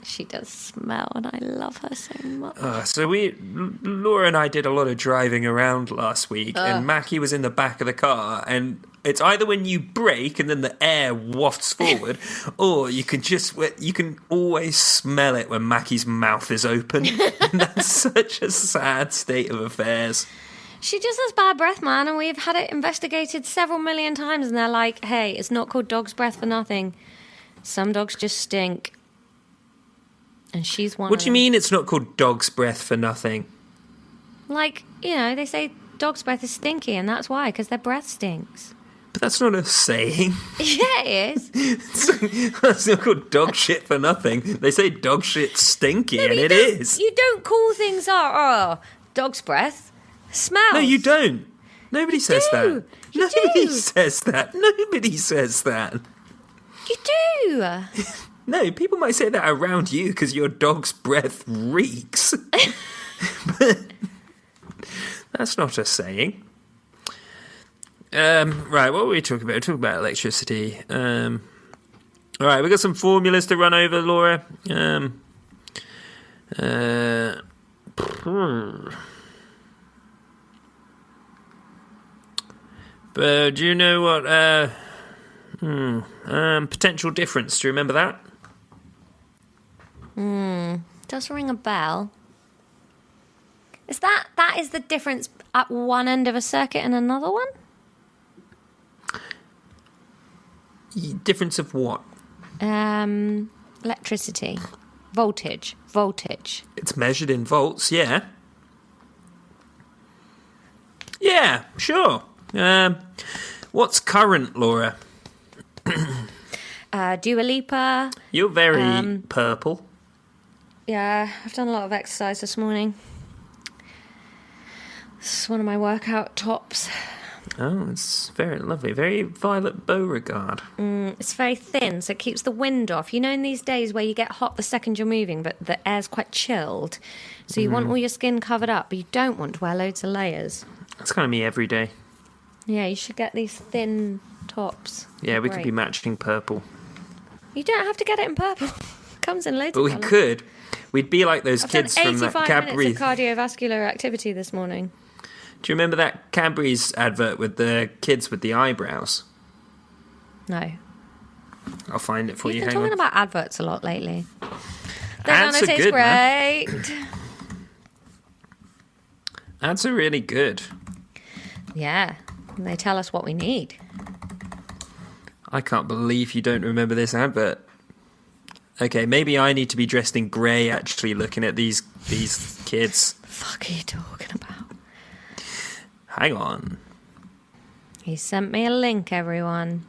She does smell, and I love her so much. So Laura and I did a lot of driving around last week, and Mackie was in the back of the car, and it's either when you brake and then the air wafts forward, or you can always smell it when Mackie's mouth is open. And that's such a sad state of affairs. She just has bad breath, man, and we've had it investigated several million times, and they're like, hey, it's not called dog's breath for nothing. Some dogs just stink. And she's one. What do you mean it's not called dog's breath for nothing? Like, they say dog's breath is stinky, and that's why, because their breath stinks. But that's not a saying. Yeah, it is. It's not called dog shit for nothing. They say dog shit's stinky, and it is. You don't call things dog's breath. Smells. No, you don't. Nobody says that. Nobody do. says that. Nobody says that. You do. No, people might say that around you because your dog's breath reeks. But that's not a saying. Right, what were we talking about? We're talking about electricity. All right, we've got some formulas to run over, Laura. But do you know what... potential difference, do you remember that? Does ring a bell. Is that is the difference at one end of a circuit and another one? Difference of what? Electricity. Voltage. It's measured in volts, yeah. Yeah, sure. What's current, Laura? Dua Lipa. You're very purple. Yeah, I've done a lot of exercise this morning. This is one of my workout tops. Oh, it's very lovely. Very Violet Beauregard. It's very thin, so it keeps the wind off. You know, in these days where you get hot the second you're moving, but the air's quite chilled. So you want all your skin covered up, but you don't want to wear loads of layers. That's kind of me every day. Yeah, you should get these thin tops. Yeah, we could Great. be matching purple. You don't have to get it in purple. Comes in loads But of we colours. could. We'd be like those I've done kids from that 85 Cadbury. minutes of cardiovascular activity this morning. Do you remember that Cadbury's advert with the kids with the eyebrows? No. I'll find it for You've you. been Hang talking on. about adverts a lot lately. Ads are tastes good, great. Ads are really good. Yeah, and they tell us what we need. I can't believe you don't remember this advert. Okay, maybe I need to be dressed in grey, actually, looking at these kids. Fuck are you talking about? Hang on. He sent me a link, everyone.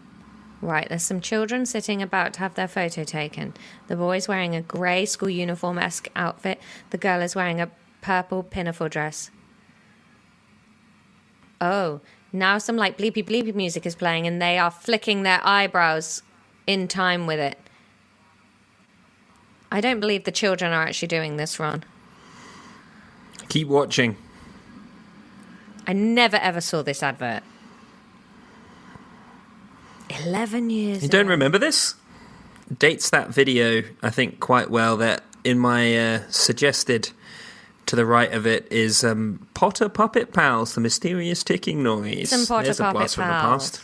Right, there's some children sitting about to have their photo taken. The boy's wearing a grey school uniform-esque outfit. The girl is wearing a purple pinafore dress. Oh, now some like bleepy bleepy music is playing and they are flicking their eyebrows in time with it. I don't believe the children are actually doing this, Ron. Keep watching. I never ever saw this advert. 11 years You don't ago. remember this? Dates that video, I think, quite well. That in my suggested to the right of it is Potter Puppet Pals, the mysterious ticking noise. Some Potter There's a Puppet blast from the Pals. past.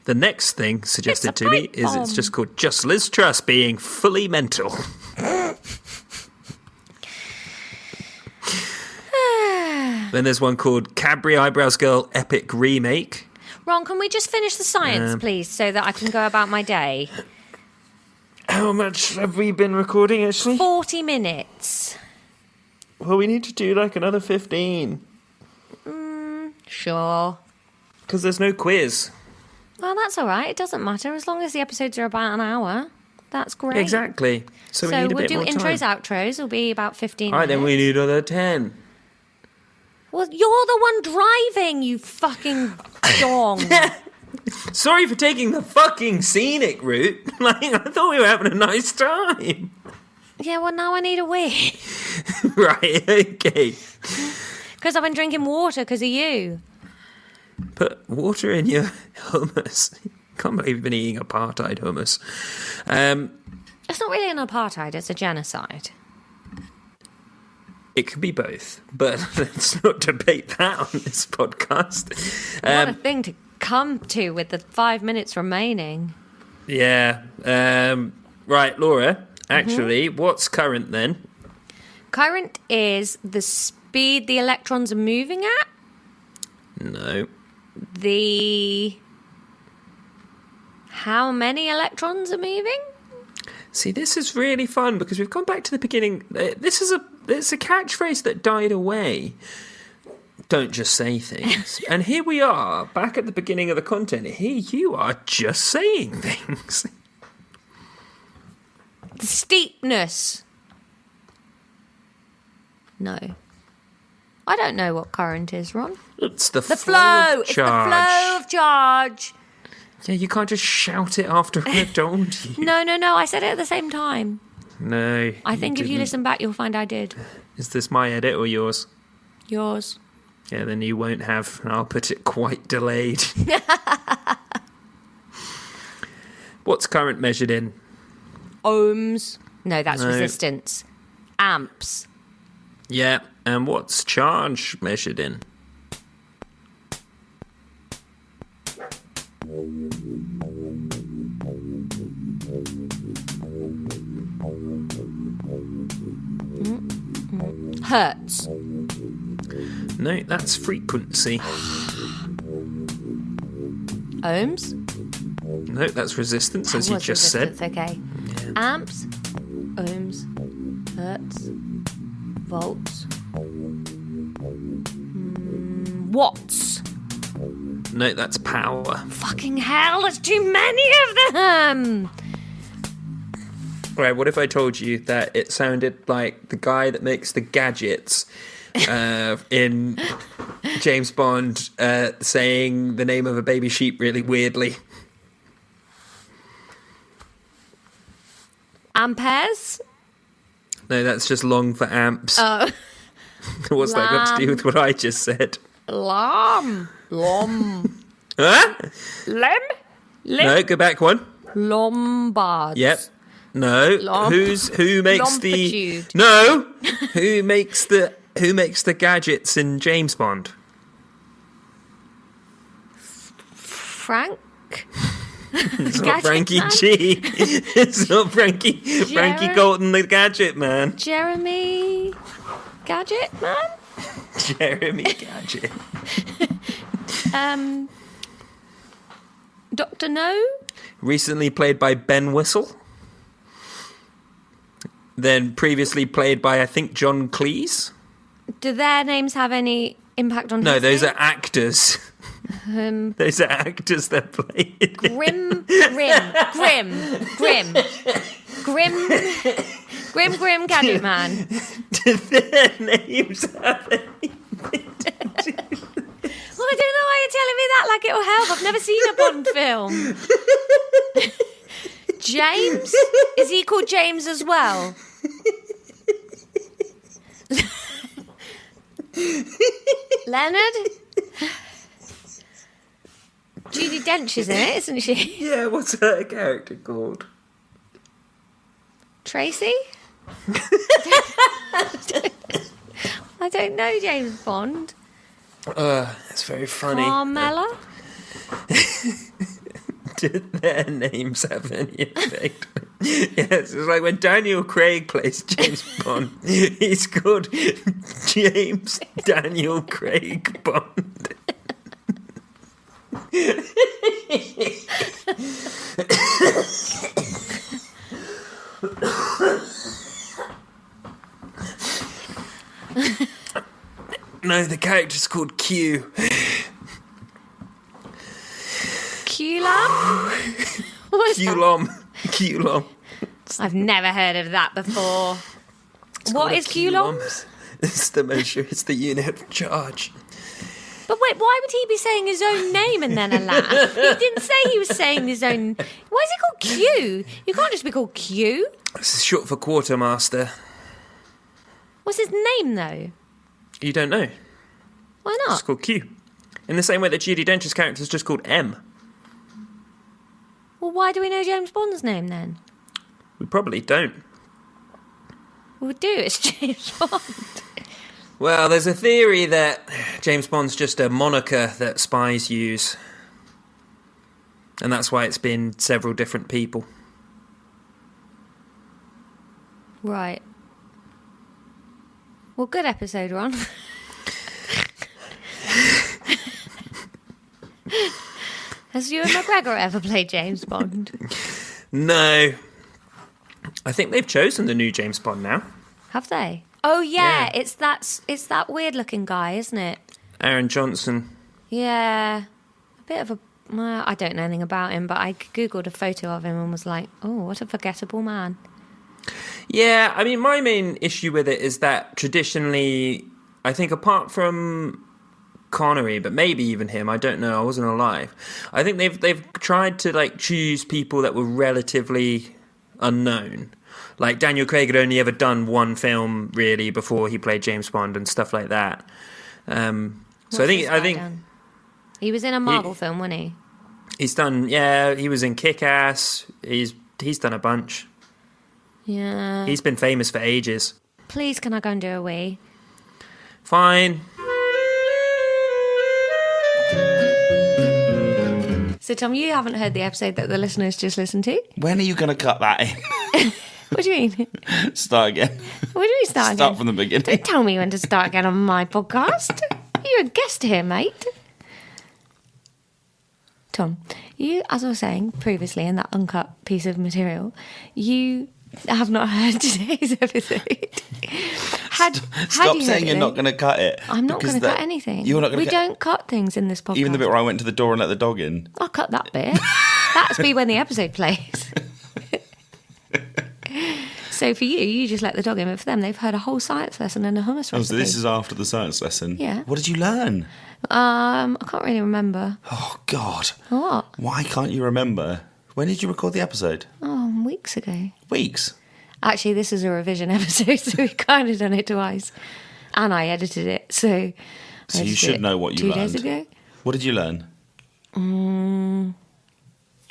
The next thing suggested It's a to me pipe is bomb. it's just called Just Liz Truss being fully mental. Then there's one called Cadbury Eyebrows Girl Epic Remake. Ron, can we just finish the science, please, so that I can go about my day? How much have we been recording, actually? 40 minutes. Well, we need to do like another 15. Sure. Because there's no quiz. Well, that's all right. It doesn't matter. As long as the episodes are about an hour. That's great. Exactly. So we need a we'll bit do more intros, time. outros. It'll be about 15 All right, minutes. then we need another 10. Well, you're the one driving, you fucking dong. Sorry for taking the fucking scenic route. Like, I thought we were having a nice time. Yeah, well, now I need a wee. Right, okay. Because I've been drinking water because of you. Put water in your hummus. Can't believe you've been eating apartheid hummus. It's not really an apartheid, it's a genocide. It could be both, but let's not debate that on this podcast. What a thing to come to with the 5 minutes remaining. Yeah. Right, Laura, actually, what's current then? Current is the speed the electrons are moving at, No. how many electrons are moving. See, this is really fun because we've gone back to the beginning. It's a catchphrase that died away. Don't just say things. And here we are, back at the beginning of the content. Here you are just saying things. The steepness. No. I don't know what current is, Ron. It's the Flow. of It's the charge. flow of charge. Yeah, you can't just shout it after I've told you. No. I said it at the same time. No. I think if you didn't. listen back, you'll find I did. Is this my edit or yours? Yours. Yeah, then you won't have, and I'll put it quite delayed. What's current measured in? Ohms. No, that's No. resistance. Amps. Yeah, and what's charge measured in? Hertz. No, that's frequency. Ohms. No, that's resistance, as That you was just resistance, said. Okay. Amps. Ohms. Hertz. Volts. Watts. No, that's power. Fucking hell, there's too many of them! Right, what if I told you that it sounded like the guy that makes the gadgets in James Bond saying the name of a baby sheep really weirdly? Amperes? No, that's just long for amps. Oh. What's that got to do with what I just said? Lom. Huh? Lem? No, go back one. Lombards. Yep. No. Lom- Who makes Longitude. the No. Who makes the gadgets in James Bond? Frank? It's not Gadget Frankie Man? G. It's not Frankie Colton the Gadget Man. Jeremy Gadget Man? Jeremy Gadget. Dr. No? recently played by Ben Whistle. Then previously played by, I think, John Cleese. Do their names have any impact on? No, those name? are actors. Those are actors that played. Grim, Candyman. Do their names have any? Well, I don't know why you're telling me that like it'll help. I've never seen a Bond film. James? Is he called James as well? Leonard? Judi Dench is in it, isn't she? Yeah, what's her character called? Tracy? I don't know James Bond. That's very funny. Carmella? Did their names have any effect? Yes, it's like when Daniel Craig plays James Bond, he's called James Daniel Craig Bond. No, the character's called Q. Q-Lam? Q-Lom. Q-Lom. I've never heard of that before. What is Q-Lom? It's the measure, it's the unit of charge. But wait, why would he be saying his own name and then a laugh? He didn't say he was saying his own... Why is it called Q? You can't just be called Q. This is short for quartermaster. What's his name, though? You don't know. Why It's not? called Q. In the same way that Judi Dench's character is just called M. Well, why do we know James Bond's name, then? We probably don't. We would do. It's James Bond. Well, there's a theory that James Bond's just a moniker that spies use. And that's why it's been several different people. Right. Well, good episode, Ron. Has Ewan McGregor ever played James Bond? No. I think they've chosen the new James Bond now. Have they? Oh, yeah. Yeah. It's that weird-looking guy, isn't it? Aaron Johnson. Yeah. A bit of a... Well, I don't know anything about him, but I Googled a photo of him and was like, oh, what a forgettable man. Yeah, I mean, my main issue with it is that traditionally, I think apart from Connery, but maybe even him, I don't know, I wasn't alive. I think they've tried to like choose people that were relatively unknown. Like Daniel Craig had only ever done one film really before he played James Bond and stuff like that. So I think he was in a Marvel film, wasn't he? he's done. Yeah, he was in Kick-Ass. He's done a bunch. Yeah. He's been famous for ages. Please, can I go and do a wee? Fine. So, Tom, you haven't heard the episode that the listeners just listened to? When are you going to cut that in? What do you mean? Start again. What do you start again? Start from the beginning. Don't tell me when to start again on my podcast. You're a guest here, mate. Tom, you, as I was saying previously in that uncut piece of material, you have not heard today's episode. Stop saying you're not going to cut it. I'm not going to cut anything. You're not going to We don't cut things in this podcast. Even the bit where I went to the door and let the dog in. I'll cut that bit. That's be when the episode plays. So for you just let the dog in, but for them, they've heard a whole science lesson and a hummus recipe. Oh, so this is after the science lesson? Yeah. What did you learn? I can't really remember. Oh, God. What? Why can't you remember? When did you record the episode? Oh, weeks ago. Weeks? Actually, this is a revision episode, so we've kind of done it twice. And I edited it, so... So you should know what you learned. 2 days ago. What did you learn?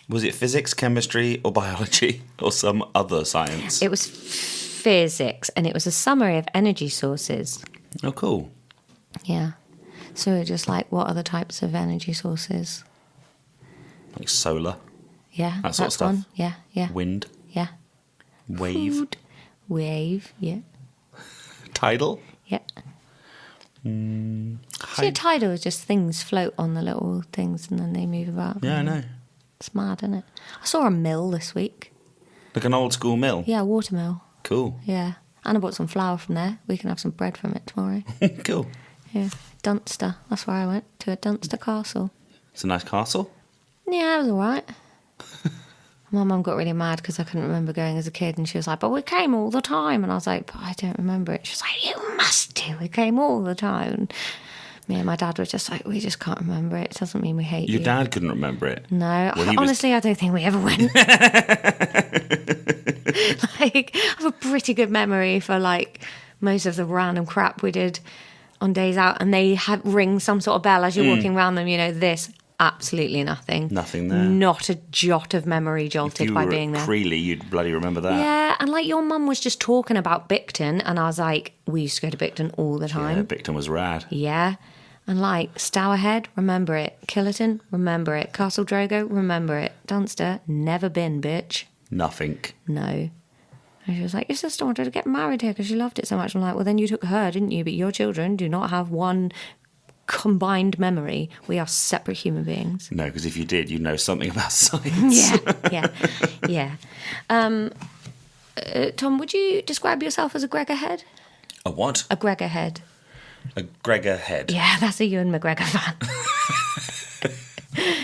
Was it physics, chemistry, or biology, or some other science? It was physics, and it was a summary of energy sources. Oh, cool. Yeah. So just like, what are the types of energy sources? Like solar, Yeah, that sort of that's stuff. one. Yeah, yeah, Wind, yeah. wave, Food. Wave, yeah, tidal. yeah. See, a tidal is just things float on the little things and then they move about. Yeah, I know. It's mad, isn't it? I saw a mill this week. Like an old school mill? Yeah, a watermill. Cool. Yeah. And I bought some flour from there. We can have some bread from it tomorrow. Cool. Yeah. Dunster. That's where I went, to a Dunster castle. It's a nice castle. Yeah, it was all right. My mum got really mad because I couldn't remember going as a kid, and she was like, but we came all the time. And I was like, but I don't remember it. She was like, you must do. We came all the time. And me and my dad were just like, we just can't remember it. It doesn't mean we hate you. Your dad couldn't remember it? No. Well, honestly, I don't think we ever went. Like, I have a pretty good memory for, like, most of the random crap we did on days out. And they ring some sort of bell as you're walking around them, you know, this. Absolutely nothing. Nothing there. Not a jot of memory jolted by being there. If you were at Creeley, you'd bloody remember that. Yeah, and like your mum was just talking about Bicton, and I was like, we used to go to Bicton all the time. Yeah, Bicton was rad. Yeah, and like Stourhead, remember it. Killerton, remember it. Castle Drogo, remember it. Dunster, never been, bitch. Nothing. No. And she was like, your sister wanted to get married here because she loved it so much. I'm like, well, then you took her, didn't you? But your children do not have one combined memory. We are separate human beings. No, because if you did, you'd know something about science. Yeah. Tom, would you describe yourself as a Gregorhead? A what? A Gregorhead. A Gregorhead. Yeah, that's a Ewan McGregor fan.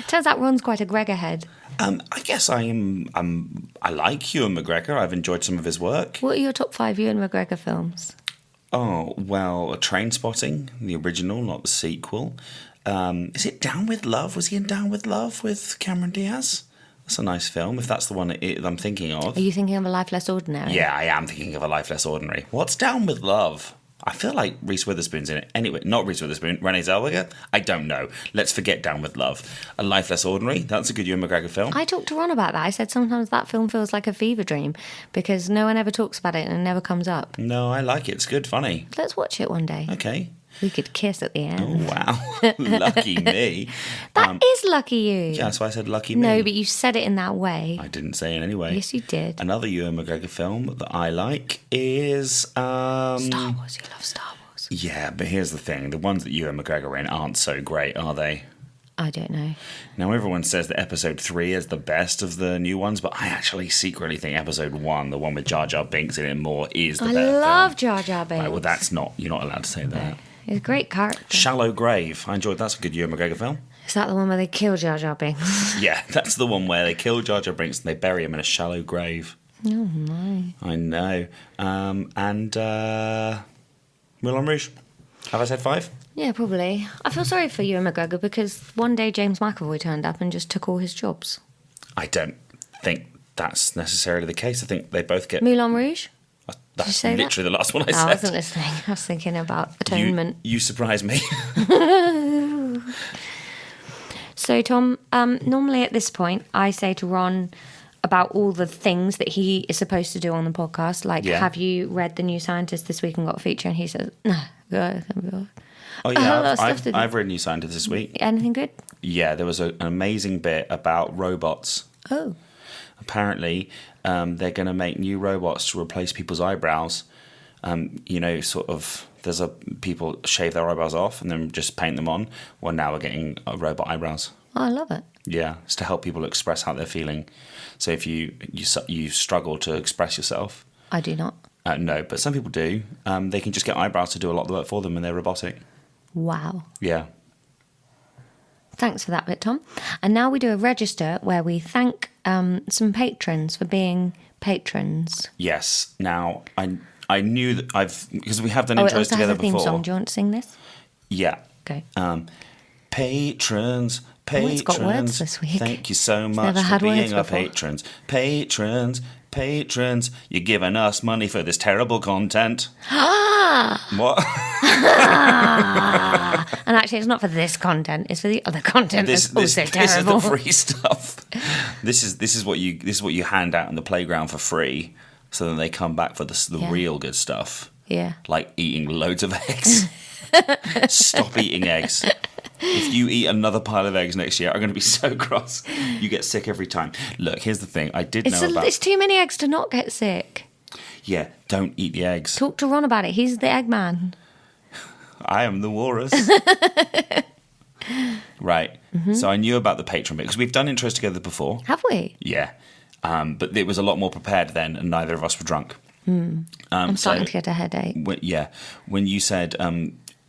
Turns out Ron's quite a Gregorhead. I guess I am. I like Ewan McGregor. I've enjoyed some of his work. What are your top 5 Ewan McGregor films? Oh, well, Trainspotting, the original, not the sequel. Is it Down with Love? Was he in Down with Love with Cameron Diaz? That's a nice film, if that's the one I'm thinking of. Are you thinking of A Life Less Ordinary? Yeah, I am thinking of A Life Less Ordinary. What's Down with Love? I feel like Reese Witherspoon's in it. Anyway, not Reese Witherspoon, Renee Zellweger? I don't know. Let's forget Down with Love. A Life Less Ordinary, that's a good Ewan McGregor film. I talked to Ron about that. I said sometimes that film feels like a fever dream because no one ever talks about it and it never comes up. No, I like it. It's good, funny. Let's watch it one day. Okay. We could kiss at the end. Oh, wow. Lucky me. That is lucky you. Yeah, that's why I said lucky me. No, but you said it in that way. I didn't say it anyway. Yes, you did. Another Ewan McGregor film that I like is... Star Wars. You love Star Wars. Yeah, but here's the thing. The ones that Ewan McGregor are in aren't so great, are they? I don't know. Now, everyone says that episode 3 is the best of the new ones, but I actually secretly think episode 1, the one with Jar Jar Binks in it more, is the better film. I love Jar Jar Binks. Right, well, that's not... You're not allowed to say that. No. He's a great character. Shallow Grave. I enjoyed that's a good Ewan McGregor film. Is that the one where they kill Jar Jar Binks? Yeah, that's the one where they kill Jar Jar Binks and they bury him in a shallow grave. Oh, no. I know. And Moulin Rouge. Have I said 5? Yeah, probably. I feel sorry for Ewan McGregor because one day James McAvoy turned up and just took all his jobs. I don't think that's necessarily the case. I think they both get... Moulin Rouge? That's Did you say literally that? the last one I Oh, said. I wasn't listening. I was thinking about Atonement. You surprised me. So, Tom, normally at this point, I say to Ron about all the things that he is supposed to do on the podcast. Like, have you read The New Scientist this week and got a feature? And he says, no. Oh, yeah, I've read New Scientist this week. Anything good? Yeah, there was an amazing bit about robots. Oh. Apparently, they're going to make new robots to replace people's eyebrows. You know, sort of, people shave their eyebrows off and then just paint them on. Well, now we're getting robot eyebrows. Oh, I love it. Yeah, it's to help people express how they're feeling. So if you struggle to express yourself. I do not. No, but some people do. They can just get eyebrows to do a lot of the work for them and they're robotic. Wow. Yeah. Thanks for that bit, Tom. And now we do a register where we thank some patrons for being patrons. Yes. Now, I knew that because we have done intros it also together has a theme before. song. Do you want to sing this? Yeah. Okay. Patrons. It's got words this week. Thank you so much for being our patrons. Patrons, you're giving us money for this terrible content. What? And actually, it's not for this content; it's for the other content that's also terrible. This is the free stuff. This is what you hand out in the playground for free, so then they come back for the real good stuff. Yeah. Like eating loads of eggs. Stop eating eggs. If you eat another pile of eggs next year, I'm going to be so cross. You get sick every time. Look, here's the thing. It's too many eggs to not get sick. Yeah, don't eat the eggs. Talk to Ron about it. He's the egg man. I am the walrus. Right. So I knew about the Patreon bit because we've done intros together before. Have we? Yeah. But it was a lot more prepared then, and neither of us were drunk. I'm starting to get a headache. When you said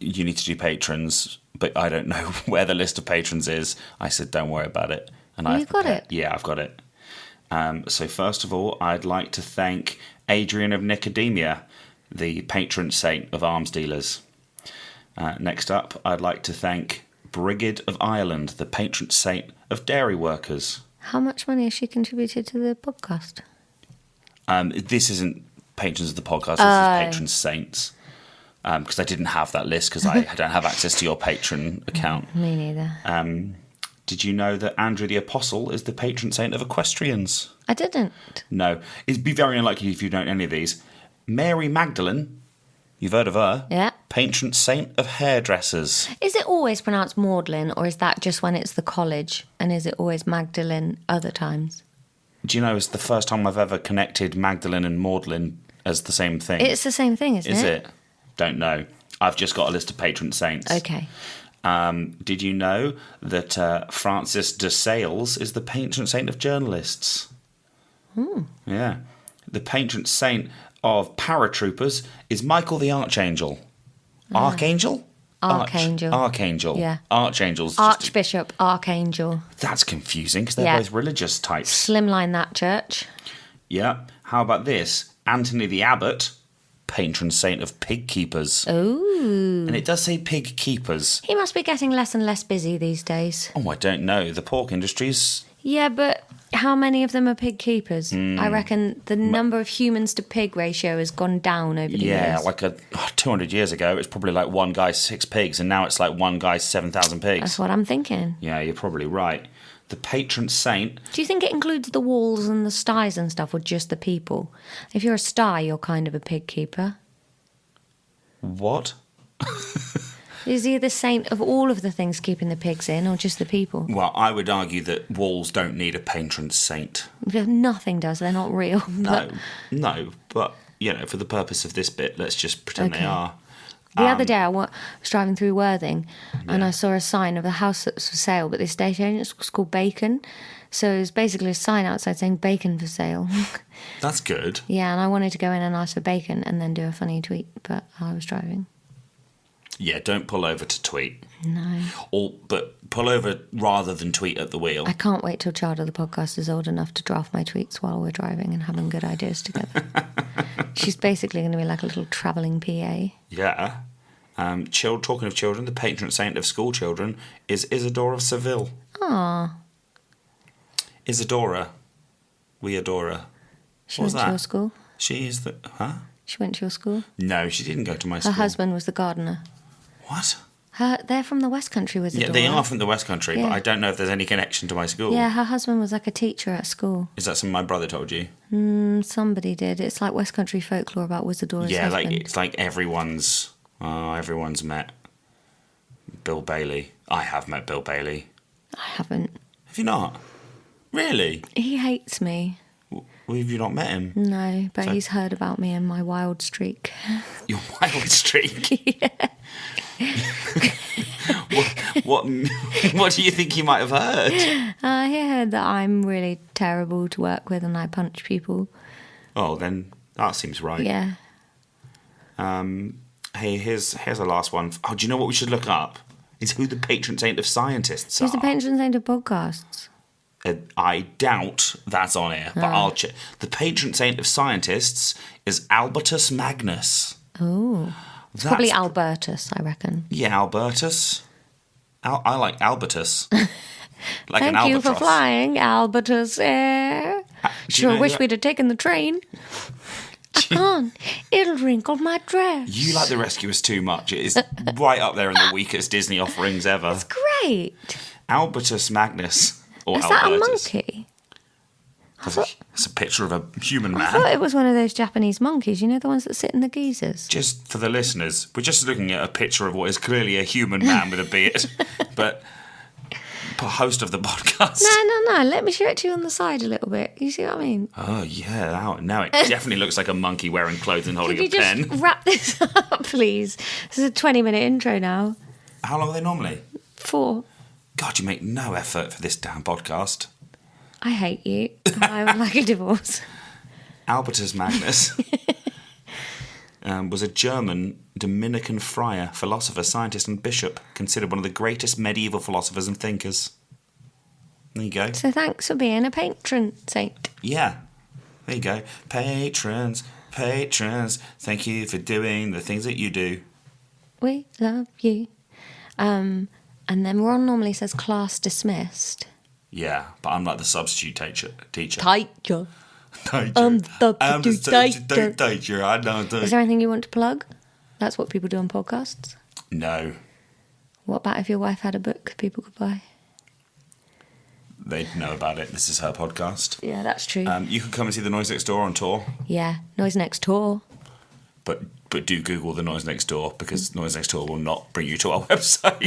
you need to do patrons, but I don't know where the list of patrons is, I said, don't worry about it. And You've got it? Yeah, I've got it. So first of all, I'd like to thank Adrian of Nicodemia, the patron saint of arms dealers. Next up, I'd like to thank Brigid of Ireland, the patron saint of dairy workers. How much money has she contributed to the podcast? This isn't patrons of the podcast, this is patron saints. Because I didn't have that list because I don't have access to your patron account. Me neither. Did you know that Andrew the Apostle is the patron saint of equestrians? I didn't. No. It'd be very unlikely if you don't know any of these. Mary Magdalene, you've heard of her? Yeah. Patron saint of hairdressers. Is it always pronounced Magdalene, or is that just when it's the college? And is it always Magdalene other times? Do you know it's the first time I've ever connected Magdalene and Magdalene as the same thing? It's the same thing, isn't it? Is it? Don't know. I've just got a list of patron saints. Okay. Did you know that Francis de Sales is the patron saint of journalists? Yeah. The patron saint of paratroopers is Michael the Archangel. Archangel? Archangel. Archangel. Yeah. Archangel's Archbishop, Archangel. That's confusing because they're both religious types. Slimline that church. Yeah. How about this? Anthony the Abbot, patron saint of pig keepers. Ooh. And it does say pig keepers. He must be getting less and less busy these days. Oh, I don't know. The pork industry's... Yeah, but how many of them are pig keepers? I reckon the number of humans to pig ratio has gone down over the years. Yeah, like 200 years ago, it was probably like one guy, 6 pigs, and now it's like one guy, 7,000 pigs. That's what I'm thinking. Yeah, you're probably right. The patron saint... Do you think it includes the walls and the styes and stuff, or just the people? If you're a sty, you're kind of a pig keeper. What? Is he the saint of all of the things keeping the pigs in, or just the people? Well, I would argue that walls don't need a patron saint. Nothing does. They're not real. No, but, for the purpose of this bit, let's just pretend they are. The other day I was driving through Worthing and I saw a sign of a house that was for sale, but the estate agent was called Bacon. So it was basically a sign outside saying bacon for sale. That's good. Yeah, and I wanted to go in and ask for bacon and then do a funny tweet, but I was driving. Yeah, don't pull over to tweet. No. But pull over rather than tweet at the wheel. I can't wait till Child of the Podcast is old enough to draft my tweets while we're driving and having good ideas together. She's basically going to be like a little travelling PA. Yeah. Talking of children, the patron saint of school children is Isidore of Seville. Ah. Isadora. We adore her. She went to your school? She is the... Huh? She went to your school? No, she didn't go to my school. Her husband was the gardener. What? They're from the West Country, was it? Yeah, they are from the West Country, but I don't know if there's any connection to my school. Yeah, her husband was like a teacher at school. Is that something my brother told you? Somebody did. It's like West Country folklore about Wizardora's husband. Yeah, it's like everyone's met Bill Bailey. I have met Bill Bailey. I haven't. Have you not? Really? He hates me. Well, have you not met him? No, but he's heard about me and my wild streak. Your wild streak? Yeah. What do you think he might have heard? He heard that I'm really terrible to work with and I punch people. Oh, then that seems right. Yeah. Hey, here's a last one. Oh, do you know what we should look up? Is who the patron saint of scientists are. Who's the patron saint of podcasts? I doubt that's on here, but I'll check. The patron saint of scientists is Albertus Magnus. Oh. It's probably Albertus, I reckon. Yeah, Albertus. I like Albertus. Like Thank an albatross. you for flying, Albertus Air. Sure wish we'd have taken the train. I can't. It'll wrinkle my dress. You like The Rescuers too much. It is right up there in the weakest Disney offerings ever. It's great. Albertus Magnus. Or Is Albertus. that a monkey? It's a picture of a human man. I thought it was one of those Japanese monkeys, you know, the ones that sit in the geysers. Just for the listeners, we're just looking at a picture of what is clearly a human man with a beard, but host of the podcast. No, let me show it to you on the side a little bit. You see what I mean? Oh, yeah, now it definitely looks like a monkey wearing clothes and holding a pen. Could you just wrap this up, please? This is a 20-minute intro now. How long are they normally? 4. God, you make no effort for this damn podcast. I hate you. I would like a divorce. Albertus Magnus was a German Dominican friar, philosopher, scientist, and bishop, considered one of the greatest medieval philosophers and thinkers. There you go. So thanks for being a patron saint. Yeah. There you go. Patrons, thank you for doing the things that you do. We love you. And then Ron normally says class dismissed. Yeah, but I'm like the substitute teacher. Teacher. I'm the substitute teacher. I know. Is there anything you want to plug? That's what people do on podcasts. No. What about if your wife had a book people could buy? They'd know about it. This is her podcast. Yeah, that's true. You can come and see The Noise Next Door on tour. Yeah, Noise Next Door. But do Google The Noise Next Door, because Noise Next Door will not bring you to our website.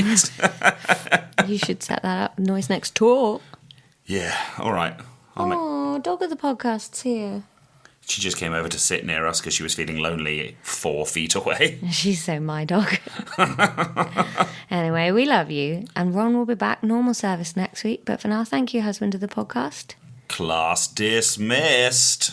You should set that up. Noise Next Door. Yeah, all right. Oh, dog of the podcast's here. She just came over to sit near us because she was feeling lonely 4 feet away. She's so my dog. Anyway, we love you. And Ron will be back normal service next week. But for now, thank you, husband of the podcast. Class dismissed.